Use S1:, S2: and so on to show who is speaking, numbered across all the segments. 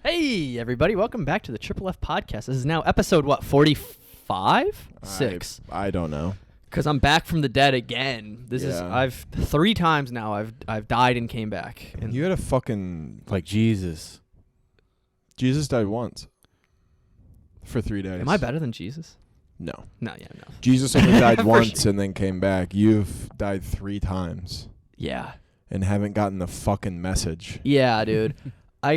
S1: Hey, everybody. Welcome back to the Triple F Podcast. This is now episode, 45? 6?
S2: I don't know.
S1: Because I'm back from the dead again. I've 3 times now I've died and came back. And
S2: You had a fucking...
S3: Like Jesus.
S2: Jesus died once. For 3 days.
S1: Am I better than Jesus?
S2: No.
S1: No.
S2: Jesus only died
S1: For
S2: once
S1: sure.
S2: and then came back. You've died 3 times.
S1: Yeah.
S2: And haven't gotten the fucking message.
S1: Yeah, dude. I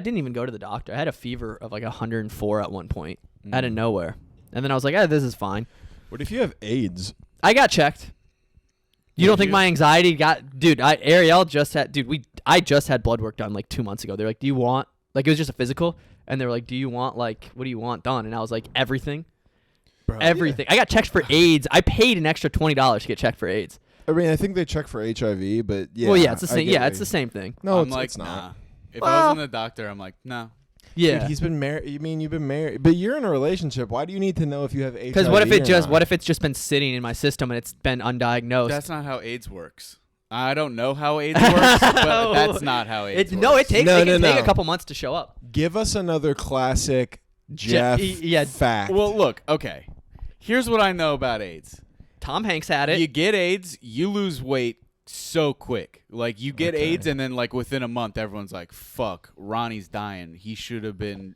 S1: didn't even go to the doctor. I had a fever of like 104 at one point out of nowhere. And then I was like, this is fine.
S2: What if you have AIDS?
S1: I got checked. You don't think my anxiety dude, Ariel just had, I just had blood work done like 2 months ago. They're like, do you want, like it was just a physical. And they were like, do you want what do you want done? And I was like, everything.
S2: Bro,
S1: everything. Yeah. I got checked for AIDS. I paid an extra $20 to get checked for AIDS.
S2: I mean, I think they check for HIV, but yeah.
S1: Well, yeah, it's the same. Yeah, it's the same thing.
S2: No,
S3: it's
S2: not.
S3: Nah. If I wasn't a doctor, I'm like, no.
S1: Yeah.
S2: Dude, he's been married. You mean you've been married, but you're in a relationship. Why do you need to know if you have HIV?
S1: Because what if it's just been sitting in my system and it's been undiagnosed?
S3: That's not how AIDS works. I don't know how AIDS works, but that's not how AIDS works.
S1: No, it takes take a couple months to show up.
S2: Give us another classic Jeff fact.
S3: Well, look, okay. Here's what I know about AIDS.
S1: Tom Hanks had it.
S3: You get AIDS, you lose weight so quick. Like, you get AIDS, and then, like, within a month, everyone's like, fuck, Ronnie's dying. He should have been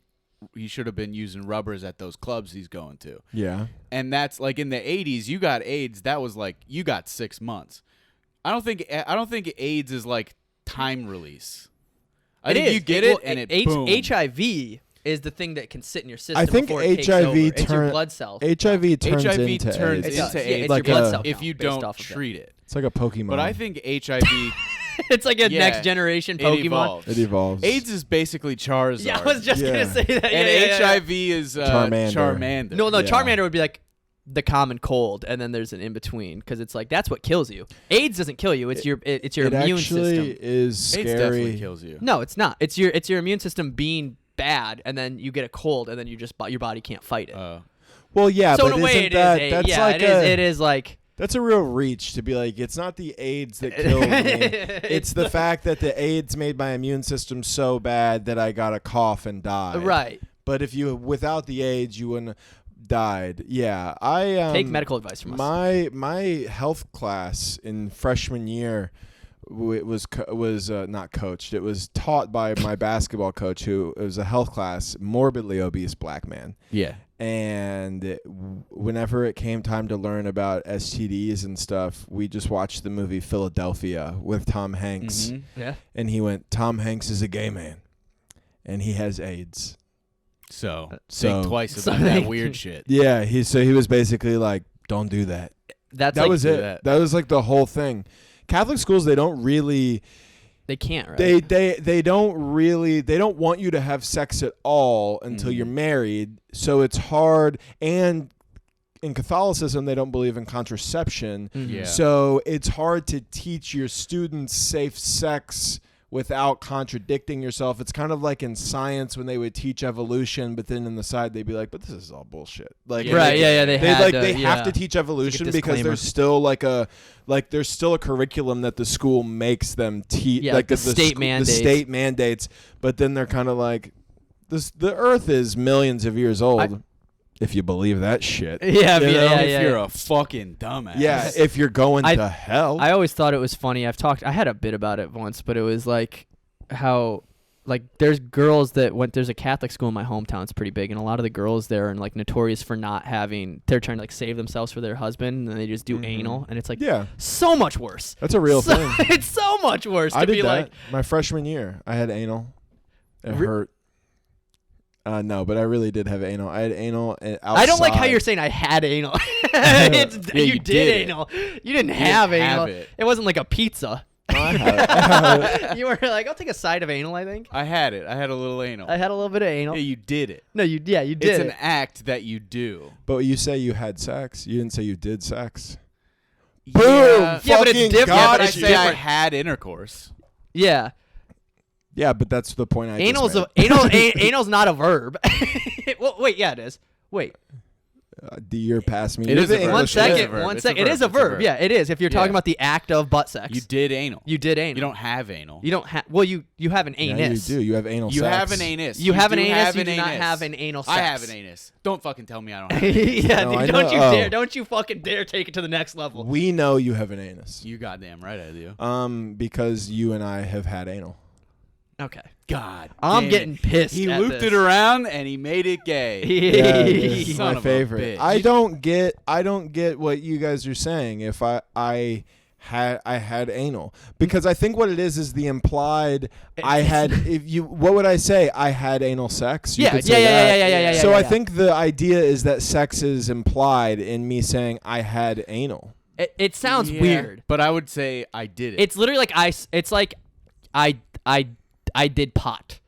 S3: using rubbers at those clubs he's going to.
S2: Yeah.
S3: And that's, like, in the 80s, you got AIDS, that was, like, you got 6 months. I don't think AIDS is, like, time release. I think you get it, and boom.
S1: HIV is the thing that can sit in your system.
S2: I think
S1: before it takes over. It's your blood cells.
S2: HIV turns
S3: HIV
S2: into
S3: turns
S2: AIDS.
S3: into AIDS
S1: like your blood cell
S3: if
S1: count
S3: you
S1: based
S3: don't
S1: off of
S3: treat it.
S2: It's like a Pokemon.
S3: But I think HIV
S1: it's like a
S3: Yeah,
S1: next generation
S3: it
S1: Pokemon.
S2: it evolves.
S3: AIDS is basically Charizard.
S1: Yeah, I was just
S2: Yeah.
S1: gonna say that.
S3: And HIV is
S2: Charmander.
S3: Charmander.
S1: No,
S2: Yeah.
S1: Charmander would be like the common cold, and then there's an in between because it's like that's what kills you. AIDS doesn't kill you. It's your immune
S2: actually
S1: system.
S2: is scary.
S3: AIDS definitely kills you.
S1: No, it's not. It's your immune system being bad, and then you get a cold, and then your body can't fight it.
S2: Well, yeah,
S1: So
S2: but
S1: in a way,
S2: isn't
S1: it
S2: that,
S1: is.
S2: that's
S1: Yeah,
S2: like
S1: it is like.
S2: That's a real reach to be like, it's not the AIDS that killed me. It's the fact that the AIDS made my immune system so bad that I got a cough and died.
S1: Right.
S2: But if without the AIDS, you wouldn't have died. Yeah, I
S1: Take medical advice from us.
S2: My health class in freshman year was not coached. It was taught by my basketball coach, who it was a health class, morbidly obese black man.
S3: Yeah.
S2: And whenever it came time to learn about STDs and stuff, we just watched the movie Philadelphia with Tom Hanks.
S3: Mm-hmm.
S1: Yeah.
S2: And he went, Tom Hanks is a gay man, and he has AIDS.
S3: So think twice about that weird shit.
S2: Yeah, he was basically like, don't do that.
S1: That
S2: Was it. That was like the whole thing. Catholic schools, they don't really...
S1: They can't, right?
S2: They don't want you to have sex at all until you're married. So it's hard. And in Catholicism, they don't believe in contraception.
S1: Mm-hmm.
S3: Yeah.
S2: So it's hard to teach your students safe sex without contradicting yourself. It's kind of like in science when they would teach evolution, but then in the side they'd be like, but this is all bullshit. Like,
S1: right, yeah, they
S2: have to teach evolution because there's still there's still a curriculum that the school makes them teach,
S1: Yeah,
S2: like
S1: the state mandates.
S2: The state mandates, but then they're kind of like, the Earth is millions of years old. If you believe that shit.
S1: Yeah,
S3: If you're a fucking dumbass.
S2: Yeah, if you're going to hell.
S1: I always thought it was funny. I had a bit about it once, but it was like how like there's girls there's a Catholic school in my hometown. It's pretty big, and a lot of the girls there are like notorious for not having. They're trying to like save themselves for their husband, and they just do anal, and it's like so much worse.
S2: That's a real thing.
S1: It's so much worse.
S2: I
S1: to
S2: did
S1: be
S2: that
S1: like
S2: my freshman year. I had anal. It hurt. No, but I really did have anal. I had anal outside.
S1: I don't like how you're saying I had anal. You did anal. You didn't have anal. It wasn't like a pizza.
S2: I had it.
S1: You were like, I'll take a side of anal, I think.
S3: I had it. I had a little anal.
S1: I had a little bit of anal.
S3: Yeah, you did it.
S1: No, you did.
S3: It's an act that you do.
S2: But you say you had sex. You didn't say you did sex.
S3: Yeah,
S2: Boom!
S1: Yeah, but it's
S2: Fucking
S1: different.
S2: got
S3: but I
S2: you.
S3: say I had intercourse.
S1: Yeah.
S2: Yeah, but that's the point I
S1: Anal's
S2: just made.
S1: anal's not a verb. Well, wait, yeah, it is. Wait.
S2: You're past me.
S3: It
S2: You're
S3: is a
S2: the
S3: verb.
S1: One
S2: English
S3: It is a
S1: second.
S3: verb.
S1: One
S3: It's a
S1: second. It
S3: verb.
S1: is a
S3: It's a
S1: verb.
S3: verb.
S1: Yeah, it is. If you're talking
S3: Yeah.
S1: about the act of butt sex.
S3: You did anal.
S1: You did anal.
S3: You don't have anal.
S1: You don't have. Well, you have an
S2: Yeah,
S1: anus.
S2: you do. You have anal
S3: You
S2: sex.
S3: have an anus.
S1: You have an
S3: do
S1: anus.
S3: have
S1: You
S3: an
S1: do not
S3: anus.
S1: have an anal sex.
S3: I have an anus. Don't fucking tell me I don't have an anus.
S1: Yeah,
S2: No, I
S1: dude, don't
S2: know-
S1: you
S2: oh.
S1: dare. Don't you fucking dare take it to the next level.
S2: We know you have an anus.
S3: You goddamn right I do.
S2: Because you and I have had anal.
S1: Okay.
S3: God.
S1: I'm
S3: damn
S1: getting
S3: it.
S1: pissed.
S3: He
S1: at
S3: looped
S1: this.
S3: it around and he made it gay.
S2: Yeah, it's
S3: Son
S2: my
S3: of a
S2: favorite.
S3: bitch.
S2: I don't get what you guys are saying. If I had anal, because I think what it is the implied I had. If you, what would I say? I had anal sex. You
S1: Yeah,
S2: could
S1: yeah,
S2: say that.
S1: yeah.
S2: So I
S1: yeah.
S2: think the idea is that sex is implied in me saying I had anal.
S1: It sounds
S3: Yeah,
S1: weird.
S3: But I would say I did it.
S1: It's literally like It's like I did pot.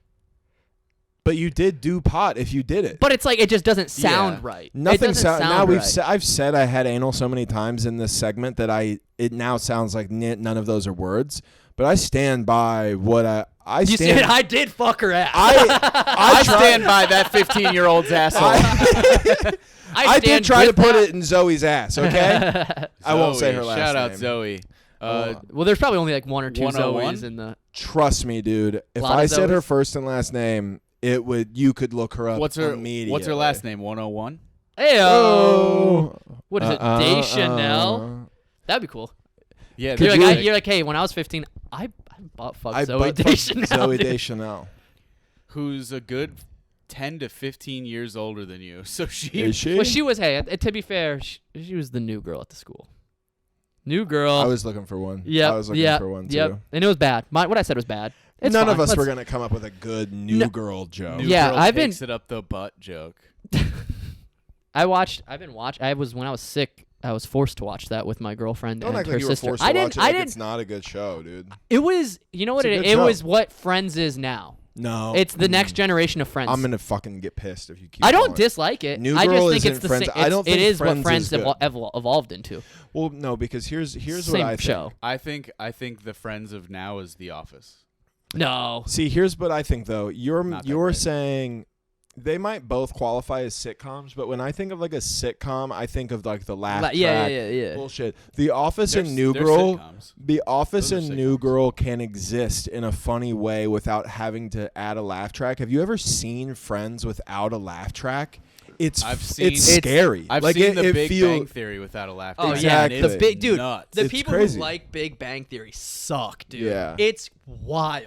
S2: But you did do pot if you did it.
S1: But it's like it just doesn't sound
S3: Yeah.
S1: right.
S2: Nothing
S1: It doesn't sound
S2: now
S1: right.
S2: I've said I had anal so many times in this segment that it now sounds like none of those are words. But I stand by what I
S1: You
S2: stand.
S1: said I did fuck her ass.
S3: I stand by that 15-year-old's asshole.
S2: I did
S1: stand
S2: try to
S1: with
S2: put
S1: that.
S2: it in Zoe's ass. Okay, I won't say
S3: Zoe.
S2: her last
S3: Shout
S2: name.
S3: out Zoe.
S1: Well, there's probably only like one or two
S3: 101?
S1: Zoes in the.
S2: Trust me, dude. If
S1: Lot of
S2: I said her
S1: Zoes?
S2: first and last name, you could look her up.
S3: What's her
S2: immediately.
S3: last name? 101?
S1: Hey,
S2: Oh,
S1: what is it? Deschanel. That'd be cool.
S3: Yeah,
S1: You're
S3: that's
S1: like,
S3: sick.
S1: you're like, hey, when I was 15, I fucked
S2: I
S1: Zoe
S2: butt fucked
S1: Deschanel.
S2: Zoe
S1: dude.
S2: Deschanel.
S3: Who's a good 10 to 15 years older than you. So she
S2: Is she?
S1: Well, she was. Hey, to be fair, she was the new girl at the school. New girl.
S2: I was looking for one.
S1: Yep.
S2: I was looking
S1: yep.
S2: for one too.
S1: Yep. And it was bad. What I said was bad. It's
S2: None
S1: fine.
S2: of us
S1: Let's-
S2: were gonna come up with a good new
S1: No.
S2: girl joke.
S3: New
S1: Yeah,
S3: girl
S1: I've been-
S3: takes it up the butt joke.
S1: I've been watching. When I was sick. I was forced to watch that with my girlfriend
S2: Don't
S1: and
S2: act
S1: her
S2: like you were
S1: sister.
S2: forced to
S1: I
S2: watch
S1: didn't.
S2: it.
S1: I
S2: Like
S1: didn't.
S2: it's not a good show, dude.
S1: It was. You know what
S2: It's a
S1: it?
S2: good
S1: It
S2: show.
S1: was what Friends is now.
S2: No,
S1: It's the next generation of Friends.
S2: I'm gonna fucking get pissed if you keep.
S1: I don't
S2: going.
S1: dislike it.
S2: New
S1: I
S2: Girl
S1: just think
S2: isn't
S1: it's the
S2: Friends.
S1: same.
S2: I don't
S1: It
S2: think
S1: is what
S2: Friends
S1: Friends
S2: is good.
S1: evolved into.
S2: Well, no, because here's what
S1: Same
S2: I think.
S1: show.
S3: I think the Friends of now is The Office.
S1: No.
S2: See, here's what I think though.
S3: Not that
S2: You're
S3: great.
S2: saying they might both qualify as sitcoms, but when I think of like a sitcom, I think of like the laugh track.
S1: Yeah.
S2: Bullshit. The Office
S3: They're-
S2: and New
S3: they're
S2: Girl.
S3: sitcoms.
S2: The Office
S3: Those are
S2: and New
S3: sitcoms.
S2: Girl can exist in a funny way without having to add a laugh track. Have you ever seen Friends without a laugh track? It's scary.
S3: I've
S2: like
S3: seen
S2: it,
S3: The
S2: it
S3: Big
S2: feel,
S3: Bang Theory without a laugh.
S1: Oh
S3: track,
S1: yeah,
S3: and
S2: Exactly.
S1: the
S3: it's
S1: big dude.
S3: nuts.
S1: The
S2: It's
S1: people
S2: crazy.
S1: who like Big Bang Theory suck, dude.
S2: Yeah.
S1: It's wild.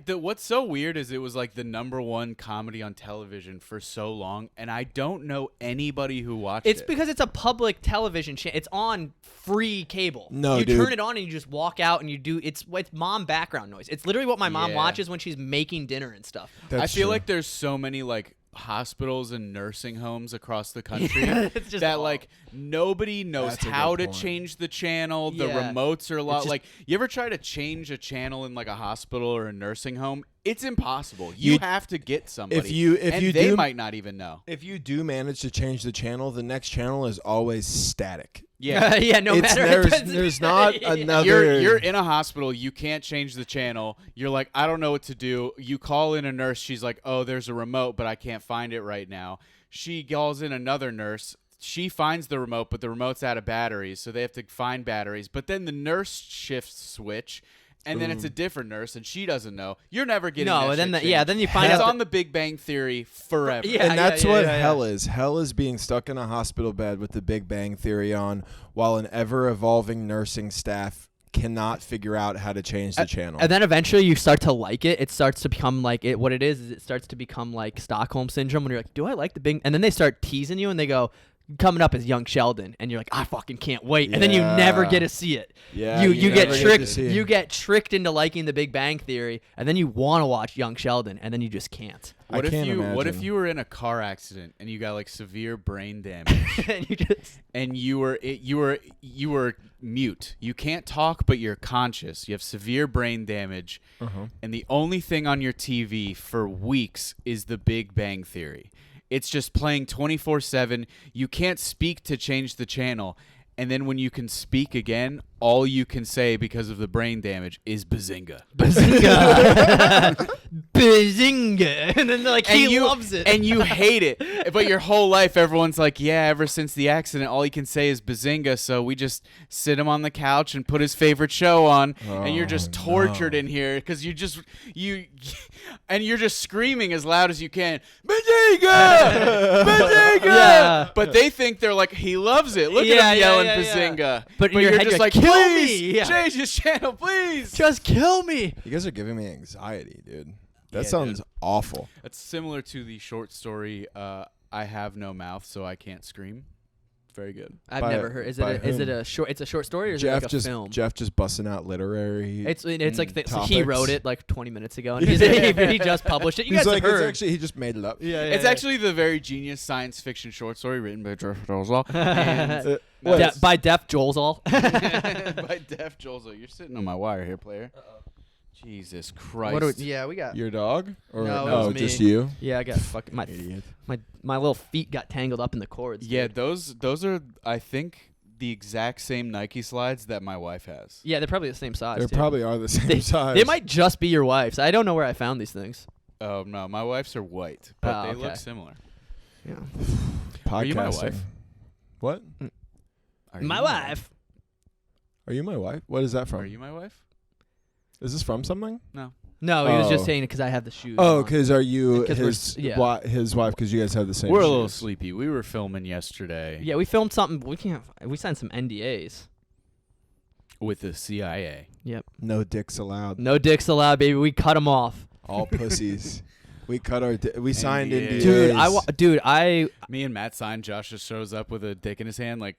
S3: What's so weird is it was like the #1 comedy on television for so long, and I don't know anybody who watched
S1: It's
S3: it.
S1: because it's a public television channel. It's on free cable.
S2: No,
S1: you
S2: dude.
S1: turn it on and you just walk out and you do. It's mom background noise. It's literally what my mom
S3: Yeah.
S1: watches when she's making dinner and stuff.
S3: I
S2: That's
S3: feel
S2: true.
S3: like there's so many like hospitals and nursing homes across the country
S1: It's just
S3: that
S1: all-
S3: like nobody knows
S2: That's a
S3: how
S2: good
S3: to
S2: point.
S3: change the channel. The
S1: Yeah.
S3: remotes are a lot
S1: just-
S3: like you ever try to change a channel in like a hospital or a nursing home? It's impossible. You have to get somebody.
S2: if
S3: and
S2: you
S3: they
S2: do-
S3: might not even know.
S2: if you do manage to change the channel, the next channel is always static.
S3: Yeah.
S1: yeah. No
S2: It's-
S1: matter.
S2: there's not another.
S3: You're in a hospital. You can't change the channel. You're like, I don't know what to do. You call in a nurse. She's like, oh, there's a remote, but I can't find it right now. She calls in another nurse. She finds the remote, but the remote's out of batteries, so they have to find batteries. But then the nurse shifts switch, and then it's a different nurse, and she doesn't know. You're never getting
S1: No,
S3: that
S1: then
S3: shit
S1: then you
S3: changed.
S1: find
S3: It's
S1: out.
S3: on The Big Bang Theory forever.
S1: Yeah.
S2: And that's what
S1: yeah.
S2: hell is. Hell is being stuck in a hospital bed with the Big Bang Theory on while an ever-evolving nursing staff cannot figure out how to change the channel.
S1: And then eventually you start to like it. It starts to become like it. What it is it starts to become like Stockholm syndrome when you're like, do I like the Big? And then they start teasing you and they go, coming up as young Sheldon, and you're like, I fucking can't wait. And then you never
S2: Yeah.
S1: get to see it.
S2: Yeah,
S1: you
S2: you
S1: get
S2: never get to
S1: tricked.
S2: see it.
S1: You get tricked into liking the Big Bang Theory, and then you want to watch Young Sheldon, and then you just can't.
S3: What
S2: I
S3: if
S2: can't
S3: What if
S2: imagine.
S3: you were in a car accident and you got like severe brain damage?
S1: and you just
S3: And you were mute. You can't talk, but you're conscious. You have severe brain damage, and the only thing on your TV for weeks is The Big Bang Theory. It's just playing 24/7. You can't speak to change the channel, and then when you can speak again, all you can say because of the brain damage is Bazinga.
S1: Bazinga. Bazinga. Bazinga, and then like he loves it,
S3: and you hate it. But your whole life, everyone's like, yeah. Ever since the accident, all he can say is Bazinga. So we just sit him on the couch and put his favorite show on, and you're just tortured in here because you're just screaming as loud as you can, Bazinga, Bazinga.
S1: Yeah.
S3: But they think they're like, he loves it. Look at him yelling Bazinga.
S1: But in your
S3: you're
S1: head,
S3: just
S1: you're
S3: like,
S1: kill
S3: please
S1: me.
S3: change his channel, please.
S1: Just kill me.
S2: You guys are giving me anxiety, dude. That
S3: Yeah,
S2: sounds
S3: dude.
S2: awful.
S3: It's similar to the short story, I have no mouth, so I can't scream. Very good.
S1: I've
S2: By-
S1: never heard. Is
S2: by
S1: it
S2: whom?
S1: a short? It's a short story, or is
S2: Jeff
S1: it like a
S2: just
S1: film?
S2: Jeff just busting out literary.
S1: It's like so
S2: topics.
S1: he wrote it like 20 minutes ago, and he just published it. You
S2: He's
S1: guys
S2: like,
S1: have
S2: it's
S1: heard.
S2: actually he just made it up.
S1: Yeah,
S3: It's actually the very genius science fiction short story written by Jeff Dolezal.
S1: By Jeff Dolezal.
S3: By Jeff Dolezal. You're sitting on my wire here, player. Jesus Christ.
S1: We got.
S2: Your dog? Or
S1: No, it
S2: no,
S1: was me.
S2: just you.
S1: Yeah, I got fucking
S2: Idiot.
S1: my little feet got tangled up in the cords.
S3: Yeah,
S1: dude.
S3: those are, I think, the exact same Nike slides that my wife has.
S1: Yeah, they're probably the same size.
S2: They
S1: too.
S2: probably are the same size.
S1: They might just be your wife's. I don't know where I found these things.
S3: Oh, no, my wife's are white, but
S1: Oh,
S3: they
S1: okay.
S3: look similar.
S1: Yeah.
S2: Podcasting.
S3: Are you my wife?
S2: What?
S3: Are you
S1: My wife.
S2: Are you my wife? What is that from?
S3: Are you my wife?
S2: Is this from something?
S3: No.
S1: No, he was just
S2: Oh.
S1: saying it because I have the shoes.
S2: Oh,
S1: on.
S2: because are you
S1: 'Cause we're
S2: his
S1: s- yeah.
S2: his wife? Because you guys have the same.
S3: We're a little
S2: shoes.
S3: sleepy. We were filming yesterday
S1: Yeah, we filmed something. We signed some NDAs.
S3: with the CIA.
S1: Yep.
S2: No dicks allowed.
S1: No dicks allowed, baby. We cut them off.
S2: All pussies. We cut our. We signed
S3: NDAs.
S2: NDAs.
S1: Dude,
S3: Me and Matt signed. Josh just shows up with a dick in his hand, like,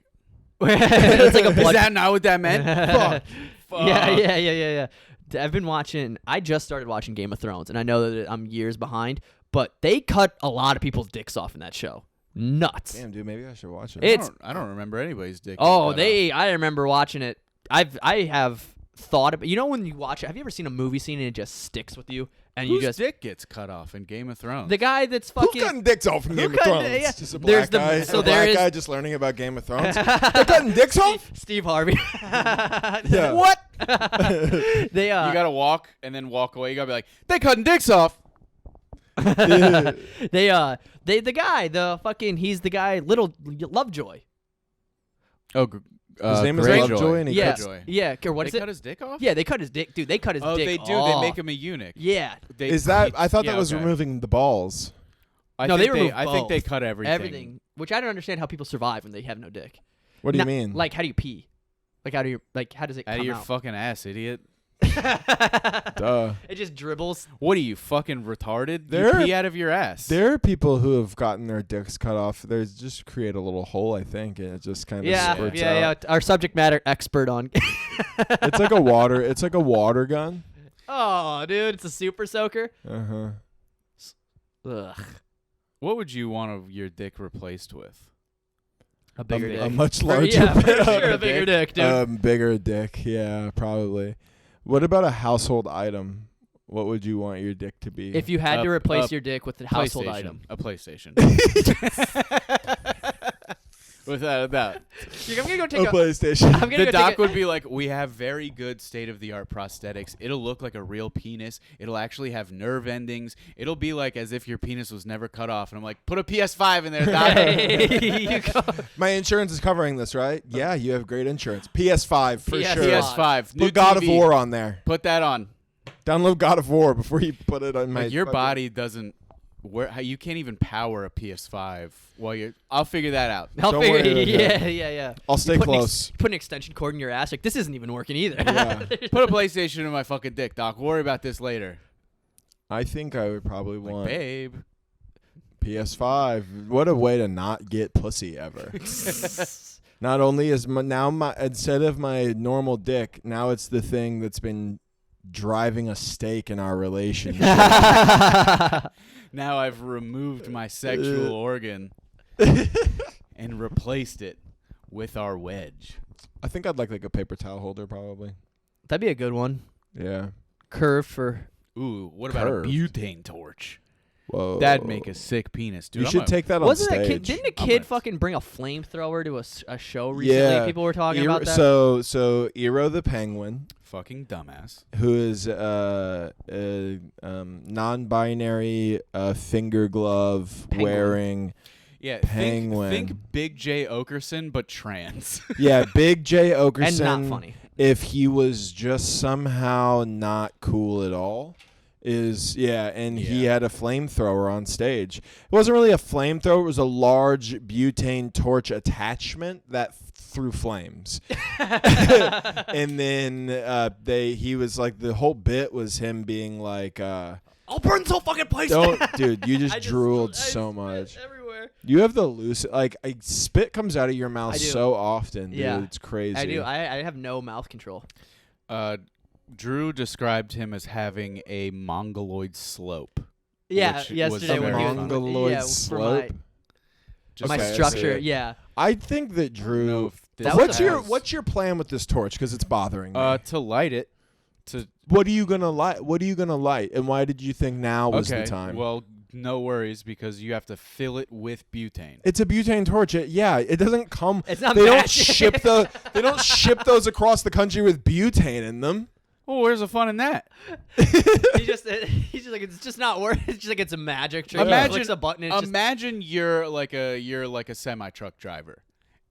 S1: it's like a
S3: is
S1: blood.
S3: that not what that meant? Fuck.
S1: Yeah. I've been watching. I just started watching Game of Thrones, and I know that I'm years behind, but they cut a lot of people's dicks off in that show. Nuts.
S2: Damn, dude. Maybe I should watch it.
S1: It's-
S3: I don't remember anybody's dick.
S1: Oh,
S3: getting cut
S1: I remember watching it. I have thought about. You know when you watch it, have you ever seen a movie scene and it just sticks with you, and
S3: off.
S1: you
S3: Whose
S1: just
S3: dick gets cut off in Game of Thrones?
S1: the guy that's
S2: Who's
S1: fucking.
S2: cutting dicks off from
S1: Who
S2: Game of
S1: cut-
S2: Thrones?
S1: yeah.
S2: Just a
S1: There's
S2: black
S1: the-
S2: guy.
S1: so
S2: a black
S1: there is-
S2: guy just learning about Game of Thrones. They're cutting dicks off.
S1: Steve Harvey.
S2: Yeah.
S1: What? They
S3: you gotta walk and then walk away. You gotta be like, they cutting dicks off.
S1: the guy, the fucking, he's the guy, Little Lovejoy.
S3: Oh,
S2: His name is
S3: Greyjoy.
S2: Lovejoy, and he
S1: Yeah,
S2: cuts-
S1: yeah. Or what
S3: They
S1: is it?
S3: cut his dick off?
S1: Yeah, they cut his dick, dude. They cut his
S3: Oh,
S1: dick.
S3: they do.
S1: off.
S3: They make him a eunuch.
S1: Yeah,
S3: They,
S2: Is that? I thought
S3: yeah,
S2: that was
S3: okay.
S2: removing the balls.
S1: No, they remove
S3: I think they
S1: both.
S3: cut everything.
S1: everything. Which I don't understand how people survive when they have no dick.
S2: What do you mean?
S1: Like, how do you pee? Like, how does it
S3: Out
S1: come
S3: of your
S1: out?
S3: fucking ass, idiot.
S2: Duh.
S1: It just dribbles.
S3: What are you, fucking retarded?
S2: There-
S3: You pee out of your ass.
S2: There are people who have gotten their dicks cut off. There's just create a little hole, I think, and it just kind of
S1: Yeah,
S2: squirts
S1: yeah.
S2: out.
S1: Our subject matter expert on.
S2: It's like a water. It's like a water gun.
S1: Oh, dude, it's a super soaker.
S2: Uh huh.
S1: Ugh,
S3: What would you want your dick replaced with?
S1: a bigger dick.
S2: A much
S1: For-
S2: larger.
S1: yeah, for
S2: dick.
S1: sure, a bigger dick, dude.
S2: Bigger dick. Yeah, probably. What about a household item? What would you want your dick to be?
S1: If you had to replace
S3: a
S1: your dick with a household
S3: PlayStation.
S1: item.
S3: A PlayStation. Without a doubt.
S1: I'm gonna go
S2: a
S1: take
S2: PlayStation.
S1: I'm gonna
S3: The
S1: go
S3: doc
S1: take a,
S3: would be like, we have very good state-of-the-art prosthetics. It'll look like a real penis. It'll actually have nerve endings. It'll be like as if your penis was never cut off. And I'm like, put a PS5 in there, doc.
S1: You go-
S2: My insurance is covering this, right? Yeah, you have great insurance. PS5 for
S1: PS5.
S2: sure.
S3: PS5. New
S2: Put God of
S3: TV.
S2: War on there.
S3: Put that on.
S2: Download God of War before you put it on my.
S3: Like your
S2: fucking-
S3: body doesn't. How you can't even power a PS5 while you're. I'll figure that out.
S1: I'll
S2: Don't
S1: figure.
S2: worry about that.
S1: Yeah.
S2: I'll stay
S1: You put
S2: close.
S1: put an extension cord in your ass. Like, this isn't even working either.
S2: Yeah.
S3: Put a PlayStation in my fucking dick, doc. Worry about this later.
S2: I think I would probably
S3: Like,
S2: want
S3: babe.
S2: PS5. What a way to not get pussy ever. Not only is my instead of my normal dick, now it's the thing that's been driving a stake in our relationship.
S3: Now I've removed my sexual organ and replaced it with our wedge.
S2: I think I'd like a paper towel holder probably.
S1: That'd be a good one.
S2: Yeah.
S1: Curve for.
S3: Ooh, what about
S2: Curved.
S3: a butane torch?
S2: Whoa.
S3: That'd make a sick penis, dude.
S2: You should take that on
S1: Wasn't
S2: stage.
S1: that kid? Didn't a
S3: I'm
S1: kid
S3: a-
S1: fucking bring a flamethrower to a show recently?
S2: Yeah.
S1: People were talking about that.
S2: So Eero the penguin,
S3: fucking dumbass.
S2: who is non-binary, finger glove
S1: Penguin.
S2: wearing.
S3: Yeah,
S2: Penguin.
S3: Think Big J Okerson, but trans.
S2: Yeah, Big J Okerson.
S1: And not funny.
S2: If he was just somehow not cool at all, and he had a flamethrower on stage. It wasn't really a flamethrower. It was a large butane torch attachment that threw flames. And then he was like, the whole bit was him being like,
S1: I'll burn this whole fucking place.
S2: dude, you just drooled so much.
S1: Everywhere.
S2: You have the loose, spit comes out of your mouth so often, dude.
S1: Yeah.
S2: It's crazy.
S1: I do. I have no mouth control.
S3: Drew described him as having a mongoloid slope.
S1: Yeah,
S3: which
S1: yesterday
S3: was
S1: when he was
S2: Mongoloid
S1: for
S2: slope.
S1: my
S2: Okay,
S1: structure.
S2: so-
S1: Yeah.
S2: I think that Drew.
S1: That was
S2: What's your plan with this torch? Because it's bothering me.
S3: to light it.
S2: What are you gonna light? What are you gonna light? And why did you think now was the time?
S3: Well, no worries because you have to fill it with butane.
S2: It's a butane torch. It doesn't come.
S1: It's not
S2: They don't
S1: magic.
S2: ship They don't ship those across the country with butane in them.
S3: Well, where's the fun in that?
S1: he's just like, it's just not worth. It's just like it's a magic trick. He clicks a button. And
S3: Imagine you're like a semi truck driver,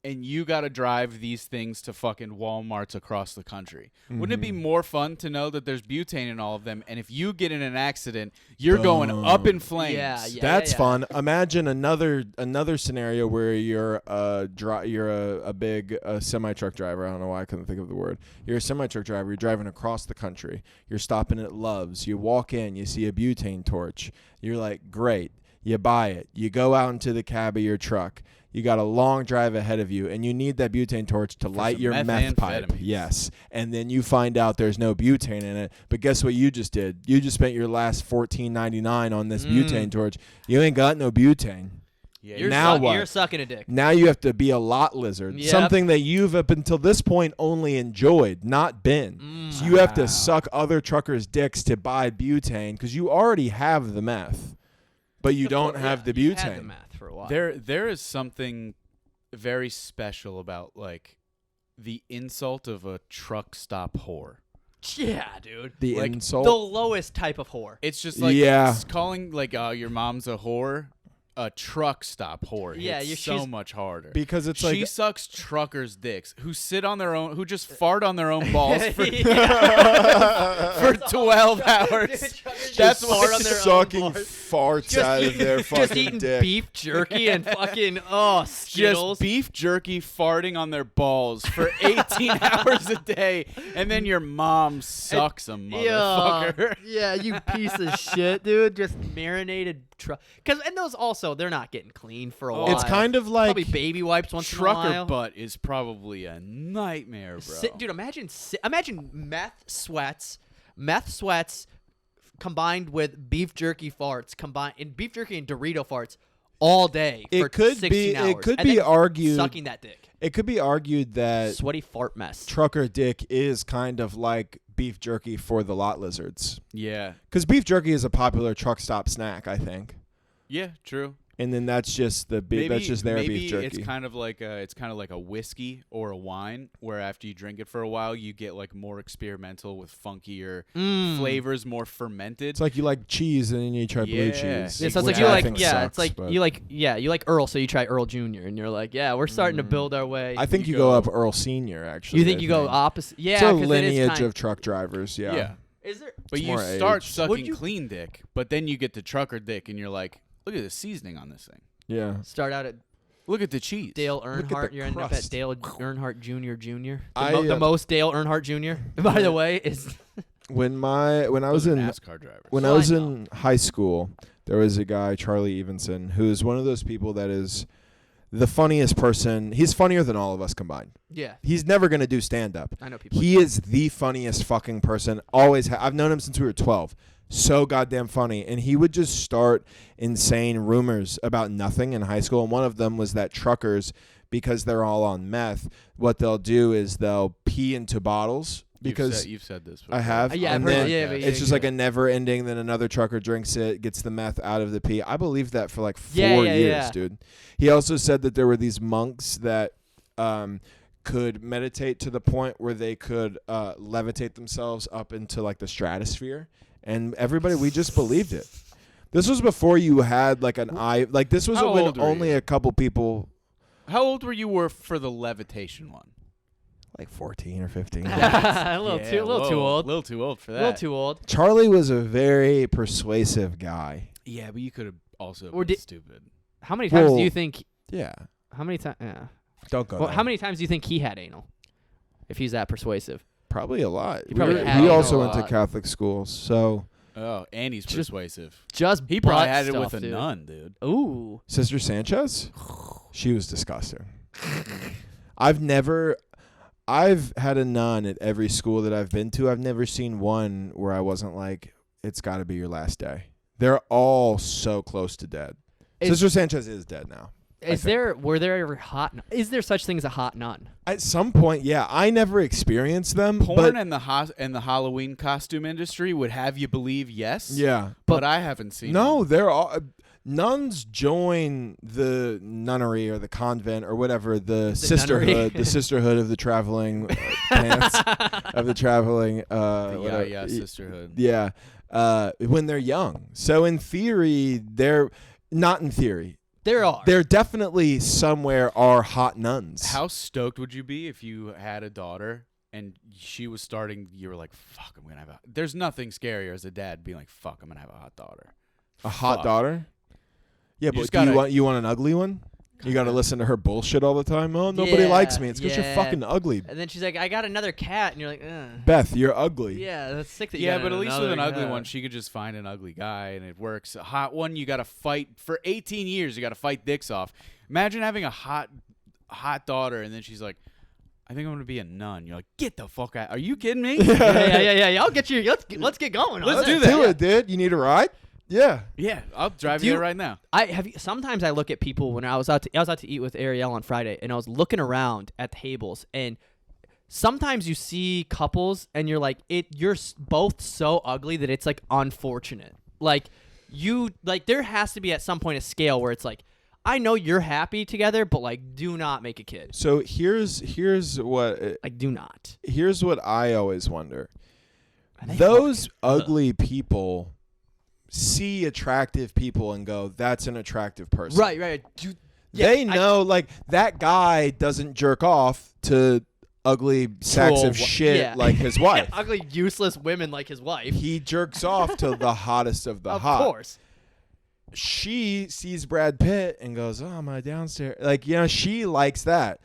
S3: and you got to drive these things to fucking Walmarts across the country. Wouldn't it be more fun to know that there's butane in all of them, and if you get in an accident, you're going up in flames?
S1: Yeah.
S2: That's fun. Imagine another scenario where you're a big semi truck driver. I don't know why I couldn't think of the word. You're a semi truck driver. You're driving across the country. You're stopping at Love's. You walk in. You see a butane torch. You're like, great. You buy it. You go out into the cab of your truck. You got a long drive ahead of you, and you need that butane torch to light your meth pipe. Yes. And then you find out there's no butane in it. But guess what you just did? You just spent your last $14.99 on this butane torch. You ain't got no butane.
S3: Yeah,
S1: You're sucking a dick.
S2: Now you have to be a lot lizard.
S1: Yep.
S2: Something that you've up until this point only enjoyed, not been. So you have to suck other truckers' dicks to buy butane because you already have the meth, but you don't have the
S1: You've
S2: butane.
S1: had the math for a while.
S3: There is something very special about like the insult of a truck stop whore.
S1: Yeah, dude.
S2: The
S3: Like,
S2: insult.
S1: The lowest type of whore.
S3: It's just like
S2: Yeah.
S3: calling like your mom's a whore. A truck stop whore
S1: Yeah,
S3: hits
S1: she's-
S3: so much harder
S2: because it's
S3: she
S2: like
S3: sucks truckers' dicks who sit on their own, who just fart on their own balls for, for 12 hours. That's why
S1: fart on their own
S2: sucking
S1: balls.
S2: farts out of their
S1: just
S2: fucking
S1: eating
S2: dick.
S1: beef jerky and fucking Skittles.
S3: just beef jerky farting on their balls for 18 hours a day, and then your mom sucks them, motherfucker.
S1: Yeah, you piece of shit, dude. Just marinated and those also they're not getting clean for a while.
S2: It's kind of like
S1: probably baby wipes once in a
S3: Trucker
S1: while.
S3: butt is probably a nightmare, bro.
S1: Dude, imagine meth sweats combined with beef jerky farts beef jerky and Dorito farts all day for 16 hours.
S2: It could
S1: and
S2: be
S1: then
S2: argued.
S1: sucking that dick.
S2: It could be argued that
S1: Sweaty fart mess.
S2: trucker dick is kind of like beef jerky for the lot lizards.
S3: Yeah.
S2: Because beef jerky is a popular truck stop snack, I think.
S3: Yeah, true.
S2: And then that's just their beef jerky.
S3: It's kind of like a whiskey or a wine, where after you drink it for a while, you get like more experimental with funkier flavors, more fermented.
S2: It's like you like cheese and then you try blue
S3: Yeah.
S2: cheese.
S1: Yeah, so it's
S2: which
S1: like you
S2: I
S1: like
S2: think
S1: it's
S2: sucks,
S1: like
S2: but
S1: you like Earl, so you try Earl Jr. and you're like, yeah, we're starting to build our way.
S2: I think you go up Earl Senior. Actually,
S1: You think
S2: I
S1: you go opposite? Yeah,
S2: It's a
S1: 'cause it is
S2: lineage
S1: kind-
S2: of truck drivers. Yeah.
S3: Yeah.
S1: Is there?
S3: But
S2: It's
S3: you
S2: more
S3: start
S2: aged.
S3: sucking clean dick, but then you get to trucker dick, and you're like, look at the seasoning on this thing.
S2: Yeah.
S1: Start out at
S3: Look at the cheese.
S1: Dale
S2: at
S1: Earnhardt.
S2: the
S1: You're ending up at
S2: crust.
S1: Dale Earnhardt Jr.
S2: I,
S1: The most Dale Earnhardt Jr. By the way, is
S2: When I was
S3: Those are
S2: in
S3: NASCAR drivers.
S2: when
S1: Well,
S2: I was
S1: I
S2: in high school, there was a guy, Charlie Evenson, who is one of those people that is the funniest person. He's funnier than all of us combined.
S1: yeah.
S2: He's never going to do stand-up.
S1: I know people.
S2: He is the funniest fucking person. Always. I've known him since we were 12. So goddamn funny. And he would just start insane rumors about nothing in high school. And one of them was that truckers, because they're all on meth, what they'll do is they'll pee into bottles. Because
S3: you've said this before.
S2: I have.
S1: Yeah, I've
S2: and
S1: heard
S2: then
S1: it. Yeah, but
S2: it's just
S1: yeah.
S2: like a never ending. Then another trucker drinks it, gets the meth out of the pee. I believed that for like 4
S1: Yeah,
S2: years,
S1: yeah.
S2: dude. He also said that there were these monks that could meditate to the point where they could levitate themselves up into like the stratosphere, and everybody, we just believed it. This was before you had like an eye. Like this was
S3: How
S2: when
S3: old were
S2: only
S3: you?
S2: a couple people,
S3: How old were you for the levitation one?
S2: like 14 or 15.
S1: A little too old.
S3: A little too old for that.
S1: A little too old.
S2: Charlie was a very persuasive guy.
S3: Yeah, but you could have also
S1: Or
S3: been
S1: did-
S3: stupid.
S1: How many times
S2: Well,
S1: do you think?
S2: Yeah.
S1: How many times? Yeah.
S2: Don't go
S1: Well,
S2: there.
S1: how many times do you think he had anal? If he's that persuasive.
S2: Probably a lot.
S1: He probably
S2: we
S1: had
S2: we
S1: anal
S2: also
S1: a
S2: went to
S1: lot.
S2: Catholic schools, so
S3: Oh, and he's
S1: Just-
S3: persuasive.
S1: Just
S3: He probably
S1: butt
S3: had it
S1: stuff,
S3: with a
S1: dude.
S3: nun, dude.
S1: Ooh.
S2: Sister Sanchez, she was disgusting. I've had a nun at every school that I've been to. I've never seen one where I wasn't like, it's got to be your last day. They're all so close to dead. Sister Sanchez is dead now.
S1: Were there ever is there such thing as a hot nun?
S2: At some point, yeah. I never experienced them.
S3: Porn
S2: but
S3: and the Halloween costume industry would have you believe yes.
S2: yeah.
S3: But I haven't seen
S2: No,
S3: them.
S2: they're all nuns join the nunnery or the convent or whatever, the sisterhood,
S1: nunnery.
S2: the sisterhood of the traveling pants of the traveling whatever.
S3: Yeah, sisterhood.
S2: Yeah, when they're young. So in theory, not in theory.
S1: There are.
S2: There definitely somewhere are hot nuns.
S3: How stoked would you be if you had a daughter and she was starting? You were like, "Fuck, I'm gonna have a." There's nothing scarier as a dad being like, "Fuck, I'm gonna have a hot daughter."
S2: A hot
S3: Fuck.
S2: daughter? Yeah,
S3: You
S2: but
S3: just
S2: do you
S3: gotta-
S2: want an ugly one? You got to listen to her bullshit all the time. Oh, nobody
S1: Yeah,
S2: likes me. It's because you're
S1: yeah.
S2: fucking ugly.
S1: And then she's like, I got another cat, and you're like, ugh.
S2: Beth, you're ugly.
S1: Yeah, that's sick that you
S3: Yeah,
S1: got
S3: but at least with
S1: another
S3: an ugly
S1: cat.
S3: one, she could just find an ugly guy and it works. A hot one, you got to fight for 18 years. You got to fight dicks off. Imagine having a hot daughter and then she's like, I think I'm gonna be a nun. You're like, get the fuck out. Are you kidding me?
S1: Yeah. I'll get you. Let's get going.
S3: Let's
S1: on
S3: do
S1: this.
S3: that.
S2: Do it, dude. You need a ride? Yeah.
S3: Yeah, I'll drive
S1: Do
S3: you
S1: you-
S3: there right now.
S1: Sometimes I look at people when I was out to eat with Ariel on Friday, and I was looking around at tables, and sometimes you see couples, and you're like, you're both so ugly that it's like unfortunate. Like there has to be at some point a scale where it's like, I know you're happy together, but like, do not make a kid.
S2: So here's what
S1: Like, do not.
S2: here's what I always wonder.
S1: Are they
S2: Those
S1: fucking-
S2: ugly people see attractive people and go, "That's an attractive person."
S1: Right.
S2: They know, like, that guy doesn't jerk off to ugly sacks of shit
S1: yeah.
S2: like his wife.
S1: Ugly, useless women like his wife.
S2: He jerks off to the hottest of the
S1: Of
S2: hot.
S1: course.
S2: She sees Brad Pitt and goes, "Oh, my downstairs." Like, she likes that.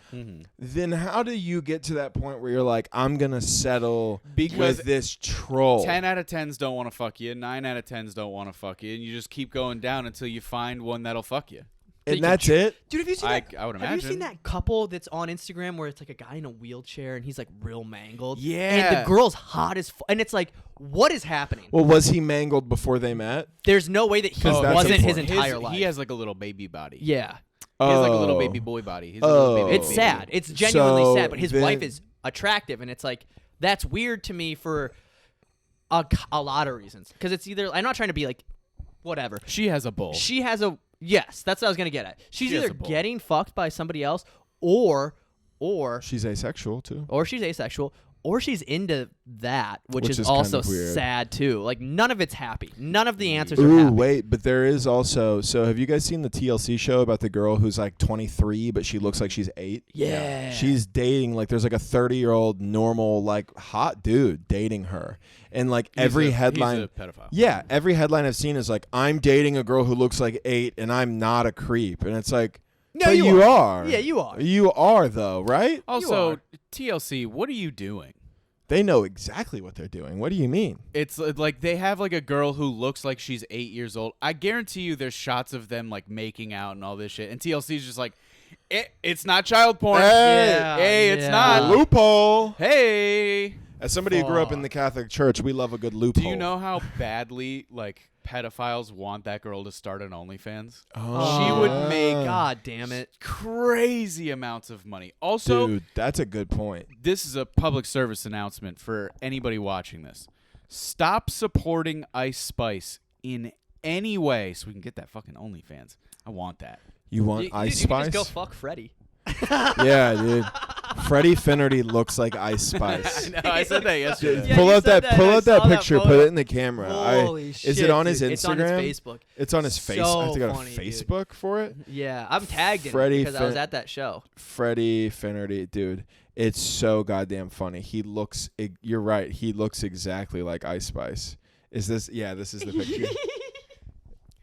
S2: Then how do you get to that point where you're like, I'm going to settle
S3: Because
S2: with this troll?
S3: 10 out of 10s don't want to fuck you. 9 out of 10s don't want to fuck you. And you just keep going down until you find one that'll fuck you.
S2: And that's it?
S1: Dude, have you seen that?
S3: I would
S1: Have you seen
S3: imagine.
S1: that couple that's on Instagram where it's like a guy in a wheelchair and he's like real mangled?
S3: Yeah.
S1: And the girl's hot as and it's like, what is happening?
S2: Well, was he mangled before they met?
S1: There's no way that he
S2: 'Cause that's
S1: wasn't his
S2: important.
S1: entire life.
S3: He has like a little baby body.
S1: yeah.
S3: He has like a
S2: Oh.
S3: little baby boy body. He's a little baby
S1: It's
S3: baby.
S1: sad. It's genuinely
S2: So
S1: sad. But his
S2: then-
S1: wife is attractive, and it's like that's weird to me for a lot of reasons. Because it's either I'm not trying to be like whatever.
S3: She has a bull.
S1: She has a yes. That's what I was gonna get at. She's
S3: She has
S1: either
S3: a bull.
S1: getting fucked by somebody else, or
S2: She's asexual, too.
S1: or she's asexual, or she's into that, which is
S2: is kind
S1: also
S2: of weird.
S1: sad too. Like none of it's happy. None of the answers are
S2: Ooh,
S1: happy.
S2: wait, but there is also. So, have you guys seen the TLC show about the girl who's like 23, but she looks like she's 8?
S1: Yeah.
S2: She's dating, like, there's like a 30-year-old normal, like, hot dude dating her. And, like, every headline.
S3: He's a pedophile.
S2: Yeah, every headline I've seen is like, I'm dating a girl who looks like 8 and I'm not a creep. And it's like,
S1: No,
S2: but
S1: you
S2: are.
S1: Yeah, you are.
S2: You are, though, right?
S3: Also,
S1: are.
S3: TLC, what are you doing?
S2: They know exactly what they're doing. What do you mean?
S3: It's like they have like a girl who looks like she's 8 years old. I guarantee you there's shots of them like making out and all this shit. And TLC's just like, it's not child porn.
S2: Hey,
S3: it's
S1: yeah.
S3: not.
S2: Loophole.
S3: Hey.
S2: As somebody who grew up in the Catholic Church, we love a good loophole.
S3: Do you know how badly like pedophiles want that girl to start an OnlyFans?
S2: Oh,
S3: She would make
S1: God damn it.
S3: crazy amounts of money. Also,
S2: Dude, that's a good point.
S3: this is a public service announcement for anybody watching this. Stop supporting Ice Spice in any way so we can get that fucking OnlyFans. I want that.
S2: You want
S1: You
S2: Ice
S1: can
S2: Spice?
S1: just go fuck Freddy.
S2: Yeah, dude. Freddie Finnerty looks like Ice Spice.
S3: I know, I said that yesterday.
S1: Yeah,
S2: pull
S1: you
S2: out
S1: said
S2: that,
S1: that,
S2: pull
S1: I
S2: out that
S1: saw that
S2: picture.
S1: photo.
S2: Put it in the camera.
S1: Holy shit!
S2: Is it on his
S1: dude.
S2: Instagram?
S1: It's on his Facebook.
S2: It's on his face.
S1: So
S2: I have to go to
S1: funny, dude.
S2: Facebook for it.
S1: Yeah, I'm tagged in it
S2: Freddie
S1: because I was at that show.
S2: Freddie Finnerty, dude. It's so goddamn funny. He looks. You're right. He looks exactly like Ice Spice. Is this? Yeah, this is the picture.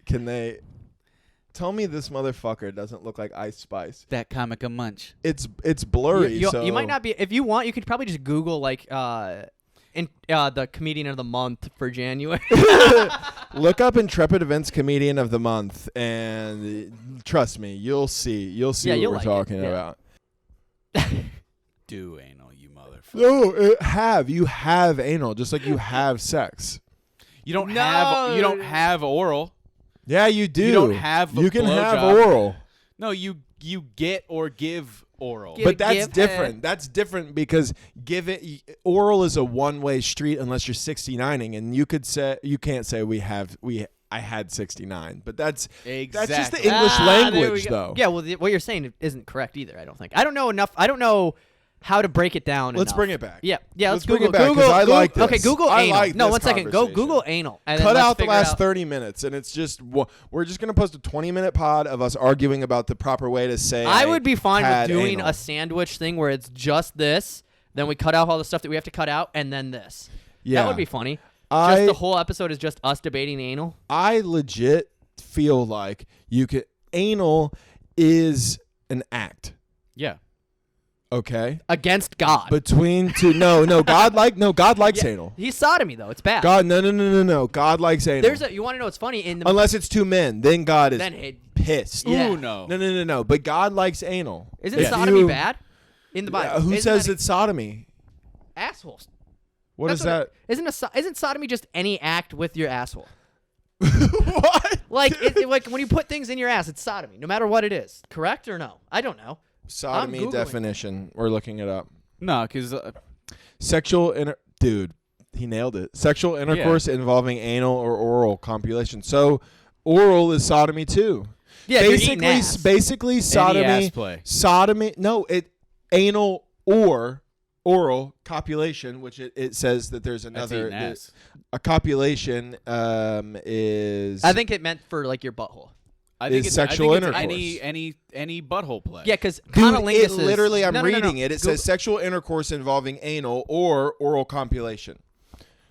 S2: Can they tell me this motherfucker doesn't look like Ice Spice?
S3: That comic a munch.
S2: It's blurry.
S1: You might not be. If you want, you could probably just Google like the comedian of the month for January.
S2: Look up Intrepid Events Comedian of the Month, and trust me, you'll see. You'll see
S1: Yeah,
S2: what
S1: you'll
S2: we're
S1: like it,
S2: talking
S1: yeah.
S2: about.
S3: Do anal, you motherfucker.
S2: No, you have anal, just like you have sex.
S3: You don't
S1: No.
S3: have oral.
S2: Yeah, you do.
S3: You don't have a
S2: You can have
S3: blowjob.
S2: oral.
S3: No, you get or give oral.
S1: Give-
S2: But that's
S1: give
S2: different. That's different because oral is a one-way street unless you're 69ing, and you can't say I had 69, but that's just the English
S1: There we
S2: language
S1: go.
S2: though.
S1: Yeah, well, what you're saying isn't correct either. I don't think. I don't know enough. I don't know how to break it down.
S2: Let's
S1: enough.
S2: bring it back.
S1: Yeah, let's
S2: bring
S1: Google
S2: it back, 'cause
S1: Google,
S2: I
S1: Google,
S2: like this.
S1: Okay, Google
S2: I
S1: anal.
S2: like
S1: No,
S2: this
S1: 1 second. Go
S2: conversation.
S1: Google anal. And then
S2: Cut
S1: let's
S2: out the
S1: figure
S2: last
S1: out-
S2: 30 minutes, and it's just we're just gonna post a 20-minute pod of us arguing about the proper way to say.
S1: I would be fine with
S2: had
S1: doing
S2: anal.
S1: a sandwich thing where it's just this, then we cut out all the stuff that we have to cut out, and then this.
S2: Yeah,
S1: That would be funny.
S2: I
S1: Just the whole episode is just us debating anal.
S2: I legit feel like anal is an act.
S3: Yeah.
S2: Okay,
S1: Against God.
S2: between two. No, God likes
S1: Yeah,
S2: anal.
S1: He's sodomy though. It's bad.
S2: God, no. God likes anal.
S1: You want to know what's funny in the
S2: Unless it's two men, then God is
S1: then it,
S2: pissed.
S1: Yeah.
S3: Ooh, no.
S2: No. But God likes anal.
S1: isn't
S2: If
S1: sodomy
S2: you-
S1: bad in the Bible?
S2: Yeah, who
S1: Isn't
S2: says
S1: that
S2: it's sodomy?
S1: assholes?
S2: What
S1: That's
S2: is that?
S1: Isn't sodomy just any act with your asshole?
S2: What?
S1: Like like when you put things in your ass, it's sodomy, no matter what it is. Correct or no? I don't know.
S2: Sodomy
S1: Googling.
S2: definition. We're looking it up.
S3: No, because
S2: Dude, he nailed it. Sexual intercourse involving anal or oral copulation. So, oral is sodomy too.
S1: Yeah, if you're eating ass.
S2: Basically, sodomy.
S3: ass play.
S2: Sodomy. No, anal or oral copulation, which it says that there's
S3: that's
S2: another.
S3: eating ass.
S2: A copulation is.
S1: I think it meant for like your butthole.
S3: I think
S2: is
S3: it's
S2: sexual
S3: it's
S2: intercourse.
S3: any butthole play.
S1: Yeah, because
S2: Dude,
S1: conolingus
S2: it literally,
S1: is,
S2: I'm
S1: no,
S2: reading it. It
S1: Google-
S2: says sexual intercourse involving anal or oral copulation.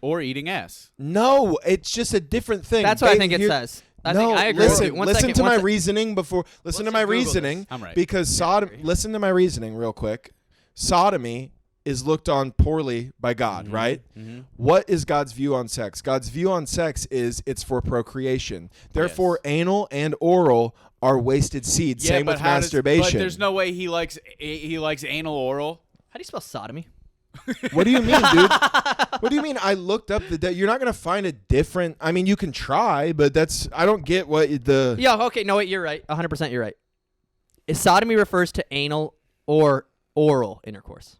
S3: Or eating ass.
S2: No, it's just a different thing.
S1: That's what I think it
S2: Here-
S1: says. I
S2: no,
S1: think I agree.
S2: listen,
S1: with you. One
S2: listen
S1: second,
S2: to
S1: one
S2: my
S1: sec-
S2: reasoning before. Listen to
S1: Let's
S2: my
S1: just Google
S2: reasoning
S1: this.
S3: I'm right.
S2: because listen to my reasoning real quick. Sodomy is looked on poorly by God, right?
S3: Mm-hmm.
S2: What is God's view on sex? God's view on sex is it's for procreation. Therefore, anal and oral are wasted seed.
S3: Yeah,
S2: Same
S3: but
S2: with
S3: how
S2: masturbation.
S3: but there's no way he likes anal oral.
S1: How do you spell sodomy?
S2: What do you mean, dude? What do you mean? I looked up you're not gonna find a different. I mean, you can try, but I don't get what the.
S1: Yeah, okay, no, wait, you're right. 100% you're right. Sodomy refers to anal or oral intercourse.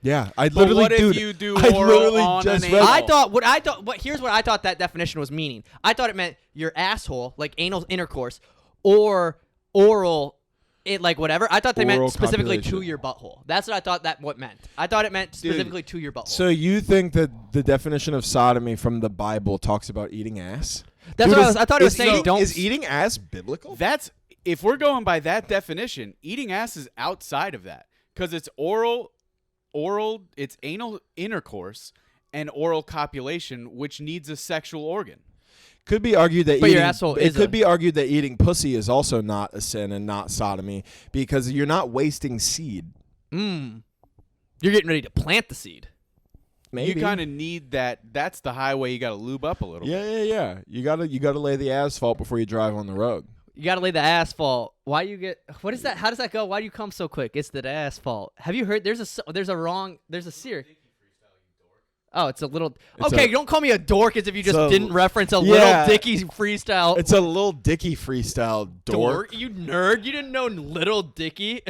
S2: Yeah, I
S3: But
S2: literally,
S3: what if
S2: dude,
S3: you do
S2: I
S3: oral
S2: literally
S3: on
S2: just
S3: an
S2: read.
S3: anal?
S1: Here's what I thought that definition was meaning. I thought it meant your asshole, like anal intercourse, or oral, like whatever. I thought they
S2: Oral
S1: meant specifically to
S2: copulation.
S1: your butthole. That's what I thought what meant. I thought it meant specifically to your butthole.
S2: So you think that the definition of sodomy from the Bible talks about eating ass?
S1: That's
S2: Dude,
S1: what I thought it was saying.
S2: Is eating ass biblical?
S3: That's if we're going by that definition, eating ass is outside of that because it's oral, it's anal intercourse and oral copulation, which needs a sexual organ.
S2: Could be argued that
S1: But
S2: eating,
S1: your asshole
S2: it
S1: is
S2: could
S1: a-
S2: be argued that eating pussy is also not a sin and not sodomy because you're not wasting seed.
S1: You're getting ready to plant the seed.
S2: Maybe.
S3: You kind of need that. That's the highway you got to lube up a little bit.
S2: Yeah. You gotta lay the asphalt before you drive on the road.
S1: You got to lay the asphalt. Why you get? What is that? How does that go? Why do you come so quick? It's the asphalt. Have you heard? There's a series. Oh, it's a little. Okay, don't call me a dork as if you just didn't reference a Little Dicky freestyle.
S2: It's a Little Dicky freestyle dork.
S1: You nerd. You didn't know Little Dicky.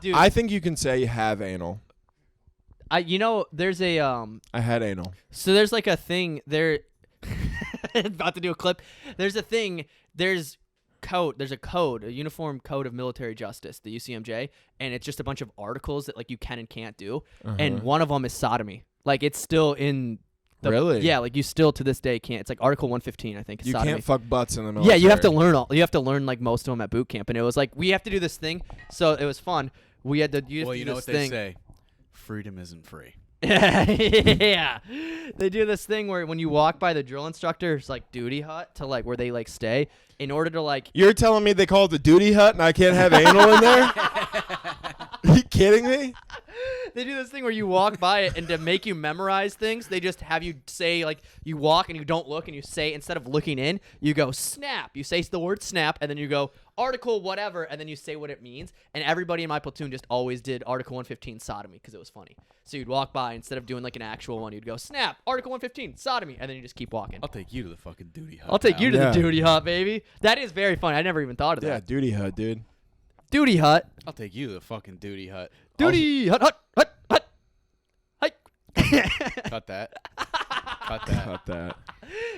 S1: Dude,
S2: I think you can say you have anal.
S1: there's a
S2: I had anal.
S1: So there's like a thing there. About to do a clip. There's a thing. There's code. There's a code, a uniform code of military justice, the UCMJ, and it's just a bunch of articles that like you can and can't do. And one of them is sodomy. Like it's still in.
S2: Really?
S1: Yeah, like you still to this day can't. It's like Article 115, I think. It's
S2: You
S1: sodomy.
S2: can't fuck butts in the military.
S1: Yeah, you have to learn all. You have to learn like most of them at boot camp, and it was like we have to do this thing. So it was fun. We had to.
S3: Well, you know
S1: this
S3: what
S1: thing.
S3: they say: freedom isn't free.
S1: Yeah, they do this thing where when you walk by the drill instructor's like duty hut to like where they like stay in order to like.
S2: You're telling me they call it the duty hut and I can't have anal in there? Are you kidding me?
S1: They do this thing where you walk by it, and to make you memorize things, they just have you say, like, you walk and you don't look, and you say, instead of looking in, you go, snap. You say the word snap, and then you go, article whatever, and then you say what it means. And everybody in my platoon just always did Article 115 sodomy because it was funny. So you'd walk by, instead of doing, like, an actual one, you'd go, snap, Article 115 sodomy, and then you just keep walking.
S3: I'll take you to the fucking duty hut.
S1: I'll take you to
S2: Yeah.
S1: the duty hut, baby. That is very funny. I never even thought of
S2: Yeah,
S1: that.
S2: duty hut, dude.
S1: Duty hut.
S3: I'll take you to the fucking duty hut.
S1: Duty hut, hut, hut, hut. Hike.
S3: Cut that. Cut that.
S2: Cut that.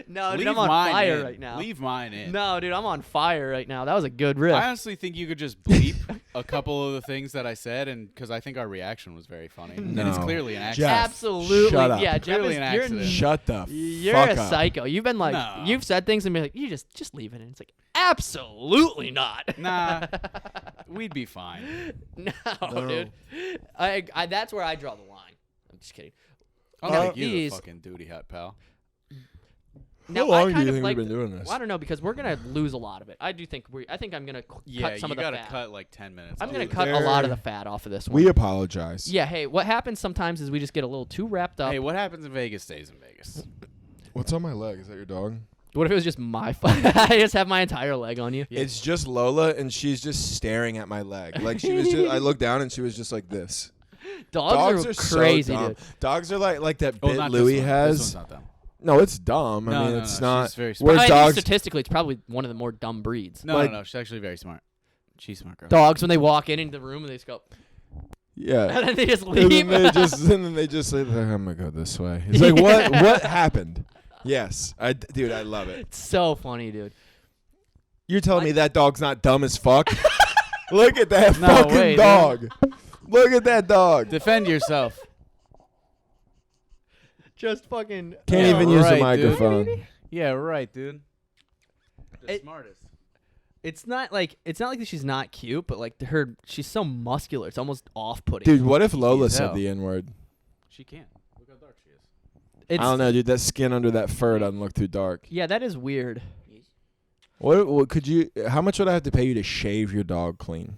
S1: No, dude,
S3: Leave
S1: I'm on
S3: mine
S1: fire
S3: in.
S1: right now.
S3: Leave mine in.
S1: No, dude, I'm on fire right now. That was a good riff.
S3: I honestly think you could just bleep a couple of the things that I said, and because I think our reaction was very funny. And it's
S2: No.
S3: clearly an accident.
S2: Jeff,
S1: Absolutely.
S2: shut up.
S1: Yeah, Jeff
S3: Clearly
S1: is,
S3: an
S1: you're,
S3: accident.
S2: Shut the
S1: you're
S2: fuck
S1: a
S2: up.
S1: psycho. You've been like,
S3: No.
S1: you've said things and be like, you just leave it in. It's like, absolutely not.
S3: Nah, we'd be fine.
S1: No, dude. I that's where I draw the line. I'm just kidding.
S3: I'll
S1: Now,
S3: take you to the
S1: these-
S3: fucking duty hut, pal.
S1: Now,
S2: How long
S1: I
S2: do
S1: kind
S2: you
S1: of
S2: think
S1: like
S2: we've been doing this?
S1: Well, I don't know because we're gonna lose a lot of it. I do think I think I'm gonna
S3: Yeah,
S1: cut some
S3: you
S1: of the
S3: gotta
S1: fat.
S3: cut like 10 minutes.
S1: I'm
S3: off.
S1: gonna
S2: Dude,
S1: cut a lot of
S2: they're-
S1: the fat off of this one.
S2: We apologize.
S1: Yeah. Hey, what happens sometimes is we just get a little too wrapped up.
S3: Hey, what happens in Vegas stays in Vegas.
S2: What's on my leg? Is that your dog?
S1: What if it was just my I just have my entire leg on you?
S3: Yeah.
S2: It's just Lola, and she's just staring at my leg. Like she was just. I looked down, and she was just like this.
S1: Dogs are crazy,
S2: so dumb.
S1: dude.
S2: Dogs are like that
S3: Oh,
S2: bit
S3: not
S2: Louis
S3: this one.
S2: has.
S3: This one's not dumb.
S2: No, it's dumb.
S3: No,
S2: I mean,
S3: no,
S2: it's
S3: no,
S2: not.
S3: she's very
S2: Whereas
S1: I think
S2: dogs,
S1: statistically, it's probably one of the more dumb breeds.
S3: No,
S2: Like-
S3: no, she's actually very smart. She's smart girl.
S1: Dogs, when they walk into the room and they just go,
S2: yeah.
S1: and then they just
S2: And
S1: leave.
S2: then they just say, "I'm gonna go this way." It's like, what? What happened? Yes, dude, I love it.
S1: It's so funny, dude.
S2: You're telling me that dog's not dumb as fuck? Look at that
S3: No
S2: fucking
S3: way, dude.
S2: dog. Look at that dog.
S3: Defend yourself.
S1: Just fucking.
S2: Can't
S3: Yeah,
S2: even use the
S3: right, dude.
S2: microphone.
S3: Yeah, right, dude. The
S1: It-
S3: smartest.
S1: It's not like that she's not cute, but like she's so muscular. It's almost off-putting.
S2: Dude, what if Lola
S3: Easy as
S2: said
S3: hell.
S2: the N-word?
S3: She can. Look how dark she is.
S1: It's,
S2: I don't know, dude. That skin under that fur doesn't look too dark.
S1: Yeah, that is weird.
S2: What could you? How much would I have to pay you to shave your dog clean?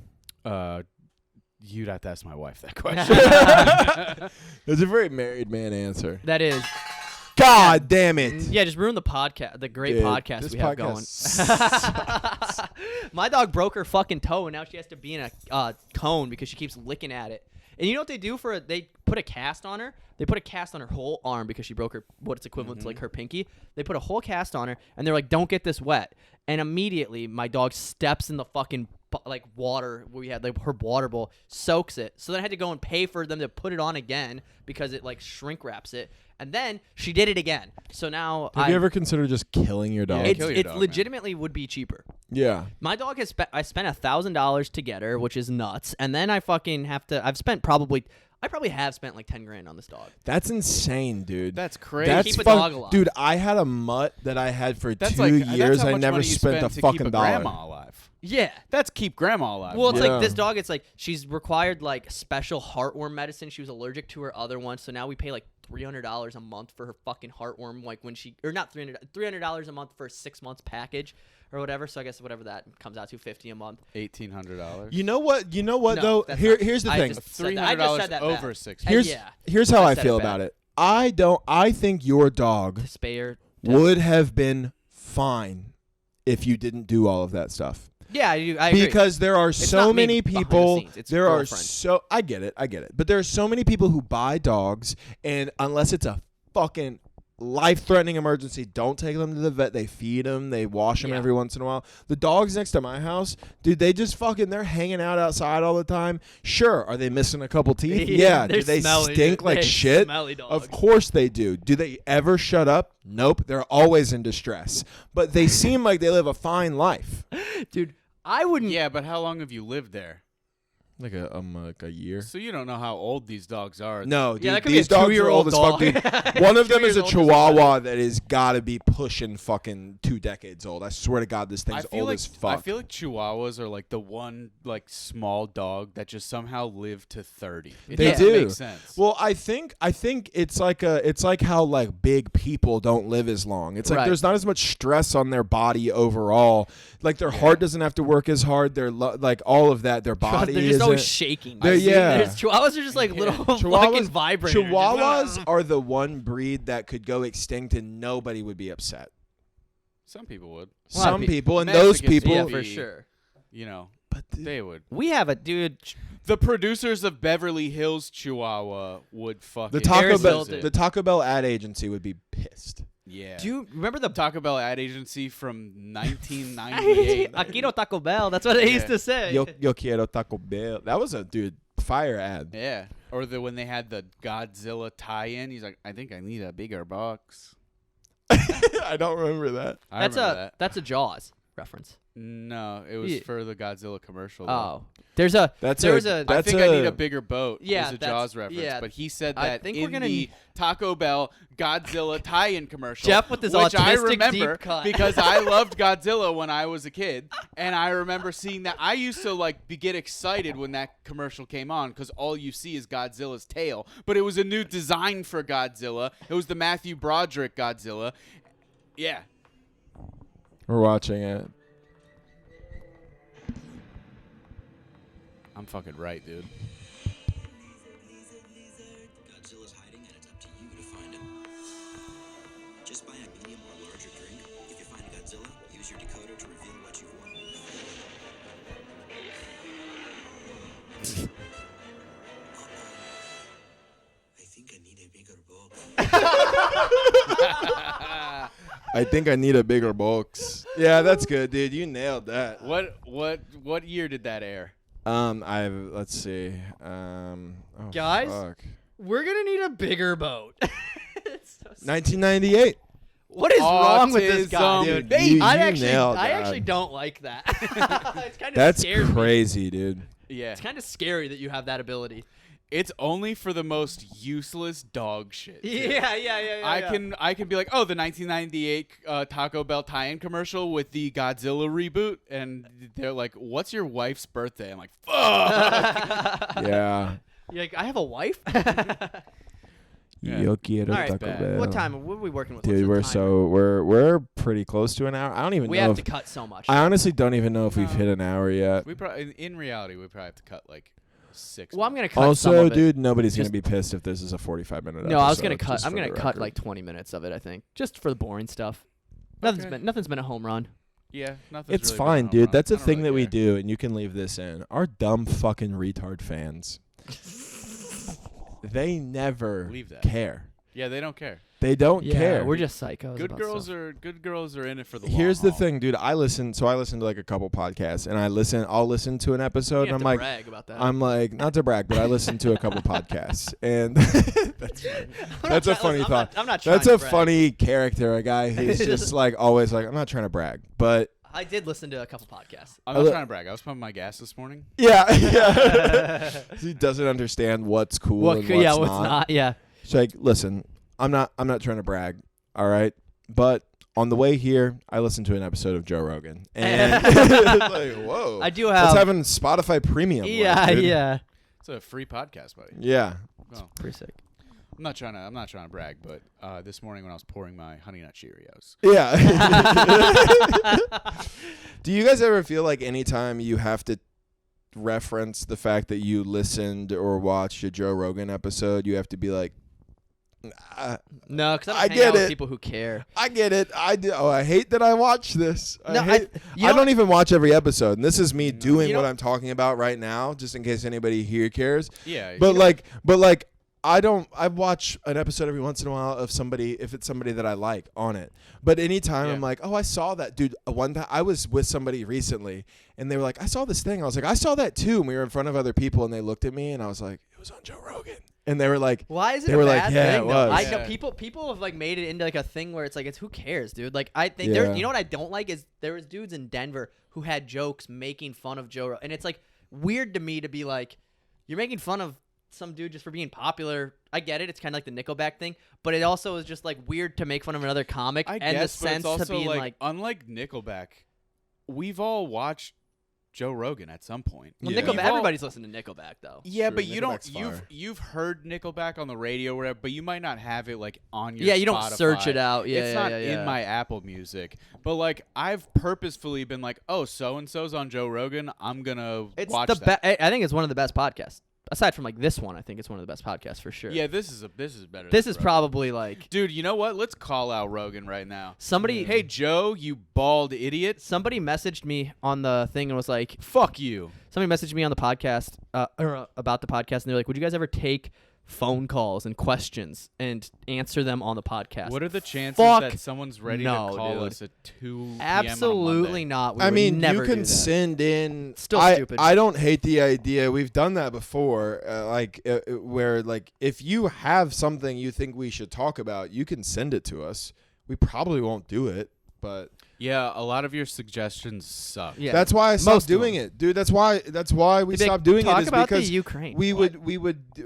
S3: You'd have to ask my wife that question.
S2: That's a very married man answer.
S1: That is.
S2: God damn it!
S1: Yeah, just ruin the podcast, the great
S2: Dude,
S1: podcast
S2: this
S1: we have
S2: podcast
S1: going. My dog broke her fucking toe, and now she has to be in a cone because she keeps licking at it. And you know what they do for it? They put a cast on her. They put a cast on her whole arm because she broke her, what's equivalent to like her pinky. They put a whole cast on her, and they're like, don't get this wet. And immediately, my dog steps in the fucking like water where we had like her water bowl, soaks it. So then I had to go and pay for them to put it on again because it like shrink wraps it. And then she did it again. So now
S2: Have you ever considered just killing your dog?
S3: Yeah,
S1: it's
S3: kill your dog, man.
S1: legitimately would be cheaper.
S2: Yeah.
S1: My dog has I spent $1,000 to get her, which is nuts. And then I fucking have to. I probably have spent like 10 grand on this dog.
S2: That's insane, dude.
S3: That's crazy.
S2: That's
S1: Keep a
S2: fuck-
S1: dog alive.
S2: Dude, I had a mutt that I had for
S3: That's
S2: 2
S3: like
S2: years.
S3: That's how
S2: I
S3: much
S2: never
S3: money you
S2: spent a
S3: spend to
S2: fucking
S3: keep a
S2: dollar.
S3: grandma alive.
S1: Yeah.
S3: That's keep grandma alive.
S1: Well, it's
S2: Yeah.
S1: like this dog. It's like she's required like special heartworm medicine. She was allergic to her other one, so now we pay like $300 a month for her fucking heartworm. Like when she or not $300 a month for a 6 months package or whatever. So I guess whatever that comes out to, $50 a month.
S3: $1,800.
S2: You know what? You know what
S1: No,
S2: though?
S1: that's
S2: Here's the
S1: I
S2: thing.
S1: just said that. I just said that
S3: over
S1: bad.
S3: 6.
S1: Yeah.
S2: Here's how
S1: I
S2: I
S1: said
S2: feel
S1: it bad.
S2: about it. I think your dog
S1: To spay her.
S2: would have been fine if you didn't do all of that stuff.
S1: Yeah, I agree.
S2: Because there are so
S1: not me
S2: many
S1: behind the
S2: people.
S1: scenes. It's
S2: There are
S1: girlfriend.
S2: so I get it. But there are so many people who buy dogs, and unless it's a fucking life-threatening emergency, don't take them to the vet. They feed them. They wash them every once in a while. The dogs next to my house, dude, they just they're hanging out outside all the time. Sure. Are they missing a couple teeth? Yeah. Do they
S1: smelly,
S2: stink like shit?
S1: Smelly dogs.
S2: Of course they do. Do they ever shut up? Nope. They're always in distress. But they seem like they live a fine life.
S1: Dude, I wouldn't.
S3: Yeah, but how long have you lived there?
S2: Like a year.
S3: So you don't know how old these dogs are.
S2: No, dude,
S1: that could
S2: these
S1: be a
S2: dogs are old
S1: 2-year-old
S2: as fuck, dude.
S1: dog.
S2: One of them
S1: 2
S2: is a
S1: years old is
S2: Chihuahua that has got to be pushing fucking 2 decades old. I swear to God, this thing's old as fuck.
S3: I feel like Chihuahuas are like the one like small dog that just somehow lived to 30.
S2: They
S3: doesn't
S2: do.
S3: make sense.
S2: Well, I think it's like how like big people don't live as long. It's like
S1: Right.
S2: there's not as much stress on their body overall. Like their heart doesn't have to work as hard. They're like all of that. Their body
S1: They're just
S2: isn't.
S1: always shaking.
S2: Yeah.
S1: Chihuahuas are just like little fucking vibrators.
S2: Chihuahuas are the one breed that could go extinct and nobody would be upset.
S3: Some people would.
S2: Some people, and those
S3: Mexicans
S2: people,
S1: Yeah,
S3: would
S1: for
S3: be,
S1: sure.
S3: You know,
S2: but
S3: they would.
S1: We have a dude.
S3: The producers of Beverly Hills Chihuahua would fucking.
S2: the Taco
S1: Paris
S2: Bell,
S1: Hilton.
S2: the Taco Bell ad agency would be pissed.
S3: Yeah.
S1: Do you remember the
S3: Taco Bell ad agency from 1998?
S1: Aquí no Taco Bell? That's what they used to say.
S2: Yo quiero Taco Bell. That was a fire ad.
S3: Yeah. Or when they had the Godzilla tie-in, he's like, I think I need a bigger box.
S2: I don't remember that.
S3: I remember that.
S1: That's a Jaws reference.
S3: No, it was
S1: Yeah.
S3: for the Godzilla commercial. though.
S1: Oh, there's a
S2: That's
S1: there
S2: a-
S1: was a
S3: I
S2: that's
S3: think I need a bigger boat.
S1: Yeah,
S3: is a
S1: that's-
S3: Jaws reference.
S1: yeah.
S3: But he said
S1: I
S3: that
S1: think we're
S3: in
S1: gonna-
S3: the Taco Bell Godzilla tie-in commercial.
S1: Jeff with his
S3: which I
S1: autistic
S3: remember
S1: deep cut.
S3: because I loved Godzilla when I was a kid, and I remember seeing that. I used to get excited when that commercial came on because all you see is Godzilla's tail. But it was a new design for Godzilla. It was the Matthew Broderick Godzilla. Yeah.
S2: We're watching it.
S3: I'm fucking right, dude.
S4: Godzilla's hiding, and it's up to you to find him. Just buy a medium or larger drink. If you find Godzilla, use your decoder to reveal what you've won. I think I need a bigger box.
S2: I think I need a bigger box. Yeah, that's good, dude. You nailed that.
S3: What year did that air?
S2: Let's see.
S1: Guys?
S2: Fuck.
S1: We're gonna need a bigger boat. It's so sad.
S2: 1998.
S1: What is wrong with this guy,
S3: Autism,
S1: dude?
S2: baby.
S1: I
S2: You
S1: actually
S2: nailed
S1: I
S2: that.
S1: don't like that. It's kind of
S2: That's
S1: scares me.
S2: crazy, dude.
S3: Yeah.
S1: It's kind of scary that you have that ability.
S3: It's only for the most useless dog shit. too.
S1: Yeah.
S3: I can be like, oh, the 1998 Taco Bell tie-in commercial with the Godzilla reboot, and they're like, what's your wife's birthday? I'm like, fuck.
S2: Yeah.
S1: You're like, I have a wife.
S3: Yeah.
S2: Yo quiero
S1: All right,
S2: Taco
S3: bad.
S2: Bell.
S1: What time? What are we working with?
S2: Dude,
S1: What's the timer?
S2: we're pretty close to an hour. I don't even
S1: We
S2: know
S1: have
S2: if
S1: to cut so much.
S2: I honestly don't even know if we've hit an hour yet.
S3: We probably, in reality, we probably have to cut like 6.
S1: Well, I'm gonna cut some
S2: Also,
S1: of it.
S2: dude, nobody's
S1: Just-
S2: gonna be pissed if this is a 45-minute episode.
S1: No, I was gonna cut.
S2: just
S1: I'm
S2: for
S1: gonna
S2: the
S1: cut
S2: record.
S1: like 20 minutes of it. I think just for the boring stuff.
S3: Okay.
S1: Nothing's been a home run.
S3: Yeah, nothing's
S2: It's
S3: really
S2: fine,
S3: been
S2: dude.
S3: on.
S2: That's
S3: I
S2: a
S3: don't
S2: thing
S3: really
S2: that we
S3: care.
S2: do, and you can leave this in. Our dumb fucking retard fans. They never
S3: Leave that.
S2: care.
S3: Yeah, they don't care.
S2: They don't
S1: Yeah,
S2: care.
S1: we're just psychos.
S3: Good
S1: about
S3: girls
S1: stuff.
S2: Oh,
S3: are in it for the
S2: Here's
S3: long
S2: the
S3: haul.
S2: thing, dude. I listen to like a couple podcasts, and I'll listen to an episode,
S1: You
S2: and
S1: have
S2: I'm
S1: to
S2: like,
S1: brag about that.
S2: I'm like, not to brag, but I listen to a couple podcasts, and that's funny. That's a funny thought.
S1: I'm not trying
S2: That's
S1: to
S2: a
S1: brag.
S2: funny character, a guy who's just like always like, I'm not trying to brag, but
S1: I did listen to a couple podcasts.
S3: I'm
S2: I
S3: not
S2: li-
S3: trying to brag. I was pumping my gas this morning.
S2: yeah. He doesn't understand what's cool and what's
S1: what's not? Yeah.
S2: It's like, listen, I'm not trying to brag, all right? But on the way here, I listened to an episode of Joe Rogan. And it's like, whoa.
S1: I do
S2: That's
S1: have.
S2: having Spotify Premium.
S1: Yeah,
S2: dude.
S1: yeah.
S3: It's a free podcast, buddy.
S2: Yeah.
S3: Well,
S1: Pretty sick.
S3: I'm not trying to brag, but this morning when I was pouring my Honey Nut Cheerios,
S2: Yeah. Do you guys ever feel like anytime you have to reference the fact that you listened or watched a Joe Rogan episode, you have to be like,
S1: No, because
S2: I
S1: I don't hang
S2: get
S1: out with
S2: it.
S1: people who care.
S2: I get it. I do. Oh, I hate that I watch this.
S1: No,
S2: I
S1: you
S2: don't even watch every episode, and this is me doing
S1: You
S2: what
S1: don't-
S2: I'm talking about right now, just in case anybody here cares.
S3: yeah,
S2: But like, I watch an episode every once in a while of somebody, if it's somebody that I like on it. But anytime I'm like, oh, I saw that. Dude, one time I was with somebody recently and they were like, I saw this thing. I was like, I saw that too. And we were in front of other people and they looked at me and I was like, it was on Joe Rogan. And they were like,
S1: why is it
S2: they
S1: a
S2: were
S1: bad
S2: like, yeah,
S1: thing?
S2: it
S1: Though?
S2: was.
S1: I know people have like made it into like a thing where it's like, who cares, dude? Like I think there, you know what I don't like is there was dudes in Denver who had jokes making fun of Joe Rogan. And it's like weird to me to be like, you're making fun of some dude just for being popular. I get it. It's kind of like the Nickelback thing, but it also is just like weird to make fun of another comic.
S3: I
S1: and
S3: guess,
S1: the sense
S3: but it's
S1: to
S3: also
S1: being
S3: like unlike Nickelback, we've all watched Joe Rogan at some point.
S1: well,
S2: Yeah.
S1: Nickelback, everybody's listening to Nickelback though.
S3: Yeah,
S2: True,
S3: but you don't.
S2: Nickelback's fire.
S3: You've heard Nickelback on the radio, or whatever, but you might not have it like on your.
S1: Yeah, you don't
S3: Spotify.
S1: search it out. Yeah,
S3: it's
S1: yeah,
S3: not
S1: yeah.
S3: in my Apple Music. But like, I've purposefully been like, oh, so and so's on Joe Rogan. I'm gonna
S1: It's
S3: watch
S1: the
S3: that.
S1: I think it's one of the best podcasts. Aside from like this one, I think it's one of the best podcasts for sure.
S3: Yeah, this is better.
S1: This
S3: than
S1: is
S3: Rogan.
S1: probably like
S3: Dude, you know what? Let's call out Rogan right now.
S1: somebody.
S3: Hey, Joe, you bald idiot.
S1: Somebody messaged me on the thing and was like,
S3: Fuck you.
S1: somebody messaged me on the podcast or about the podcast, and they're like, would you guys ever take phone calls and questions and answer them on the podcast?
S3: What are the chances
S1: Fuck
S3: that someone's ready
S1: no,
S3: to call
S1: dude.
S3: us at 2 p.m.
S1: Absolutely
S3: on a Monday?
S1: not. We
S2: I
S1: would
S2: mean,
S1: never
S2: you can
S1: do that.
S2: send in.
S1: Still
S2: I,
S1: stupid.
S2: I don't hate the idea. We've done that before. Where like if you have something you think we should talk about, you can send it to us. We probably won't do it, but
S3: Yeah, a lot of your suggestions suck.
S1: Yeah.
S2: that's why I
S1: Most
S2: stopped
S1: of
S2: doing
S1: them.
S2: it, dude. That's why we
S1: They'd be like,
S2: stopped doing
S1: talk
S2: it is
S1: about
S2: because
S1: the Ukraine.
S2: we
S1: What?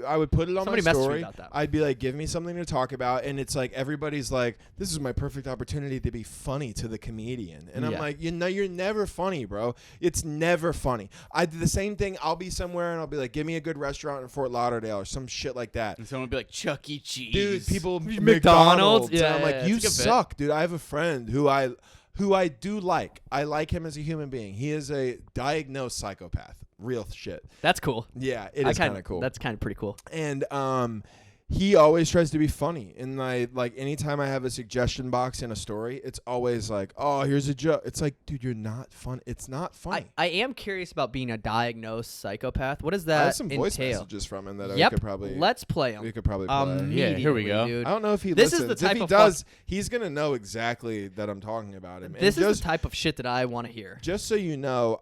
S2: I would put it on
S1: Somebody
S2: my
S1: messaged me
S2: story.
S1: about that.
S2: I'd be like, give me something to talk about, and it's like everybody's like, this is my perfect opportunity to be funny to the comedian, and I'm
S1: Yeah.
S2: like, you're never funny, bro. It's never funny. I do the same thing. I'll be somewhere and I'll be like, give me a good restaurant in Fort Lauderdale or some shit like that.
S3: And someone would be like, Chuck E. Cheese.
S2: Dude, people
S1: McDonald's?
S2: And
S1: Yeah,
S2: I'm like,
S1: yeah,
S2: you
S1: it's a good bit.
S2: suck, dude. I have a friend who I do like. I like him as a human being. He is a diagnosed psychopath. Real shit.
S1: That's cool.
S2: Yeah, it is kind of cool.
S1: That's kind of pretty cool.
S2: And he always tries to be funny. And like anytime I have a suggestion box in a story, it's always like, oh, here's a joke. It's like, dude, you're not fun. It's not funny.
S1: I am curious about being a diagnosed psychopath. What does
S2: I have
S1: that
S2: some voice
S1: entail?
S2: messages from him that
S1: Yep.
S2: we could probably
S1: Let's play them.
S2: we could probably play.
S3: Yeah, here we go.
S1: Dude.
S2: I don't know if he
S1: This is
S2: listens.
S1: the type
S2: if he
S1: of
S2: does, he's gonna know exactly that I'm talking about him.
S1: This
S2: and
S1: is the type of shit that I want to hear.
S2: just so you know,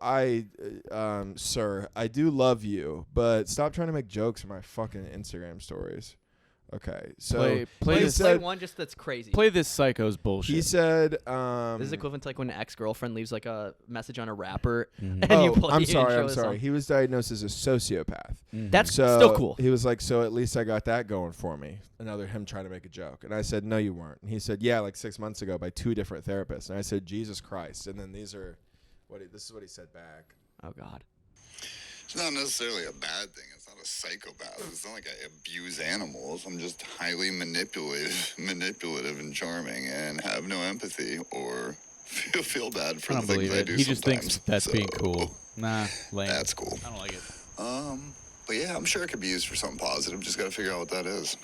S2: sir, I do love you, but stop trying to make jokes in my fucking Instagram stories. Okay, so
S3: Play
S1: Play,
S2: he
S3: this-
S1: play
S2: said,
S1: one just that's crazy.
S3: Play this psycho's bullshit.
S2: he said,
S1: This is equivalent to like when an ex-girlfriend leaves like a message on a rapper
S3: Mhm.
S1: and you
S2: oh,
S1: play
S2: I'm
S1: it and
S2: sorry,
S1: show
S2: I'm
S1: us
S2: sorry.
S1: something.
S2: He was diagnosed as a sociopath.
S1: That's
S2: So
S1: still cool.
S2: He was like, so at least I got that going for me. Another him trying to make a joke. And I said, no, you weren't. And he said, yeah, like 6 months ago by 2 different therapists. And I said, Jesus Christ. And then this is what he said back.
S1: Oh God.
S5: It's not necessarily a bad thing. It's not a psychopath. It's not like I abuse animals. I'm just highly manipulative and charming, and have no empathy or feel bad for
S3: I
S5: the
S3: don't
S5: things
S3: believe
S5: I
S3: it.
S5: do
S3: He just
S5: sometimes.
S3: thinks that's being
S5: So,
S3: cool. Nah, lame.
S5: That's cool.
S3: I don't like it.
S5: But yeah, I'm sure it could be used for something positive. Just got to figure out what that is.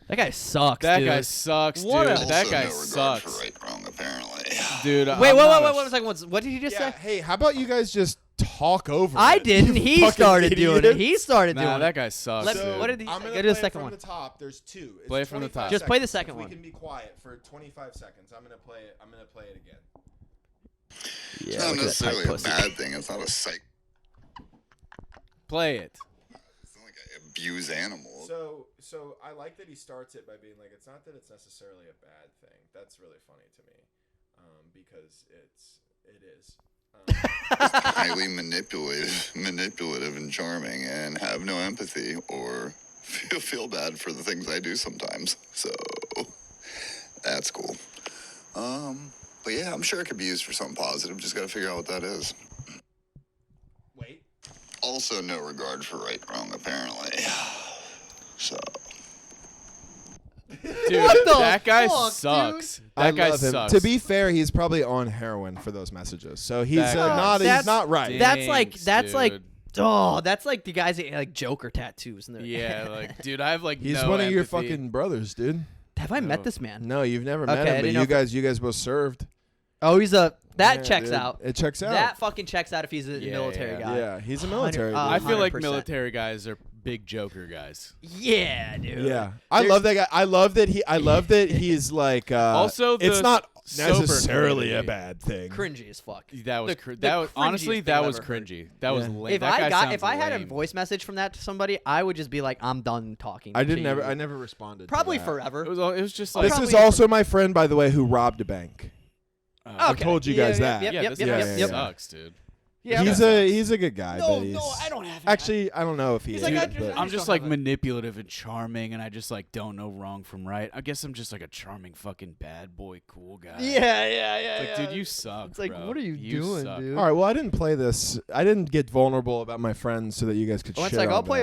S1: That guy sucks.
S3: That
S1: dude.
S3: guy sucks,
S1: What
S3: dude.
S1: a-
S3: That
S5: Also,
S3: guy
S5: no regard
S3: sucks.
S5: for right and wrong, apparently.
S3: Dude,
S1: Wait,
S3: I'm
S1: wait,
S3: not
S1: wait,
S3: a-
S1: wait a second. What did you just
S2: Yeah,
S1: say?
S2: hey, how about you guys just talk over
S1: I
S2: it,
S1: didn't.
S2: you
S1: He
S2: fucking
S1: started doing it.
S2: idiots?
S1: He started
S3: Nah,
S1: doing it.
S3: that guy sucks,
S1: Let's-
S3: dude.
S1: what did he
S2: I'm
S1: say?
S2: gonna
S1: Go to the
S2: play it
S1: second
S2: from
S1: one.
S2: the top. There's 2. It's
S3: Play it from the
S2: 25
S3: top.
S1: Just play the
S2: seconds.
S1: second
S2: If
S1: one.
S2: We can be quiet for 25 seconds. I'm gonna play it. I'm gonna play it again.
S1: Yeah,
S5: It's not
S1: look at that tight
S5: necessarily a
S1: pussy.
S5: bad thing. It's not a psych.
S3: Play it.
S5: It's not like I abuse animals.
S2: So I like that he starts it by being like, it's not that it's necessarily a bad thing. That's really funny to me, because it is.
S5: Highly manipulative and charming, and have no empathy or feel bad for the things I do sometimes. So that's cool. But yeah, I'm sure it could be used for something positive. Just got to figure out what that is.
S2: Wait.
S5: Also, no regard for right and wrong, apparently. So
S3: Dude,
S1: What the
S3: that guy
S1: fuck,
S3: sucks.
S2: I
S3: That guy
S2: love him.
S3: sucks.
S2: To be fair, he's probably on heroin for those messages. So he's
S3: That guy-
S2: not.
S1: That's-
S2: He's not right.
S1: That's like
S3: Stinks, dude.
S1: that's like the guys that get, like Joker tattoos. And they're
S3: Yeah, like, dude, I have like
S2: He's
S3: no
S2: one of your
S3: empathy.
S2: fucking brothers, dude.
S1: have I
S3: No.
S1: met this man?
S2: No, you've never
S1: Okay, I
S2: met him,
S1: didn't
S2: but
S1: know
S2: you
S1: if-
S2: guys both served.
S1: Oh, he's a That
S2: Yeah,
S1: checks
S2: dude.
S1: out.
S2: It checks out.
S1: That fucking checks out if he's a
S3: Yeah,
S1: military
S3: yeah.
S1: guy.
S2: Yeah, he's a military.
S1: Hundred-
S2: dude.
S3: I feel like
S1: 100%.
S3: military guys are big joker guys.
S1: Yeah, dude.
S2: Yeah, I love that guy. I love that he's like.
S3: Also,
S2: it's
S3: the
S2: not
S3: sober
S2: necessarily a
S3: community.
S2: bad thing.
S1: Cringy as fuck.
S3: That was
S1: The
S3: that was honestly
S1: cringiest
S3: that
S1: thing
S3: was
S1: I've ever heard.
S3: cringy. That was
S2: Yeah.
S3: lame.
S1: If
S3: That guy sounds
S1: I had a
S3: lame.
S1: voice message from that to somebody, I would just be like, I'm done talking.
S2: I
S1: to
S2: didn't
S1: you.
S2: I never responded. to
S1: Probably
S2: that.
S1: forever.
S3: It was just
S1: Oh,
S3: like
S2: This
S1: probably
S2: is also my friend, by the way, who robbed a bank.
S3: uh,
S1: Okay.
S2: told you
S1: Yeah,
S2: guys
S1: yeah,
S2: that.
S1: Yep,
S3: yeah,
S1: yep,
S3: this
S1: yep,
S3: guy
S2: yeah,
S1: yep.
S3: sucks, dude.
S1: Yeah,
S2: He's a good guy, but he's
S1: I don't have.
S2: actually I don't know if he
S1: He's
S2: is.
S1: like,
S2: but-
S3: I'm
S1: just
S3: just
S1: don't
S3: like
S1: have a-
S3: manipulative and charming, and I just like don't know wrong from right. I guess I'm just like a charming fucking bad boy, cool guy.
S1: Yeah.
S3: It's like, dude, you suck.
S1: It's like,
S3: bro.
S1: what are you doing,
S3: suck.
S1: dude?
S2: All right, well, I didn't play this. I didn't get vulnerable about my friends so that you guys could
S1: Well,
S2: shit
S1: it's like
S2: on
S1: I'll play a
S2: them.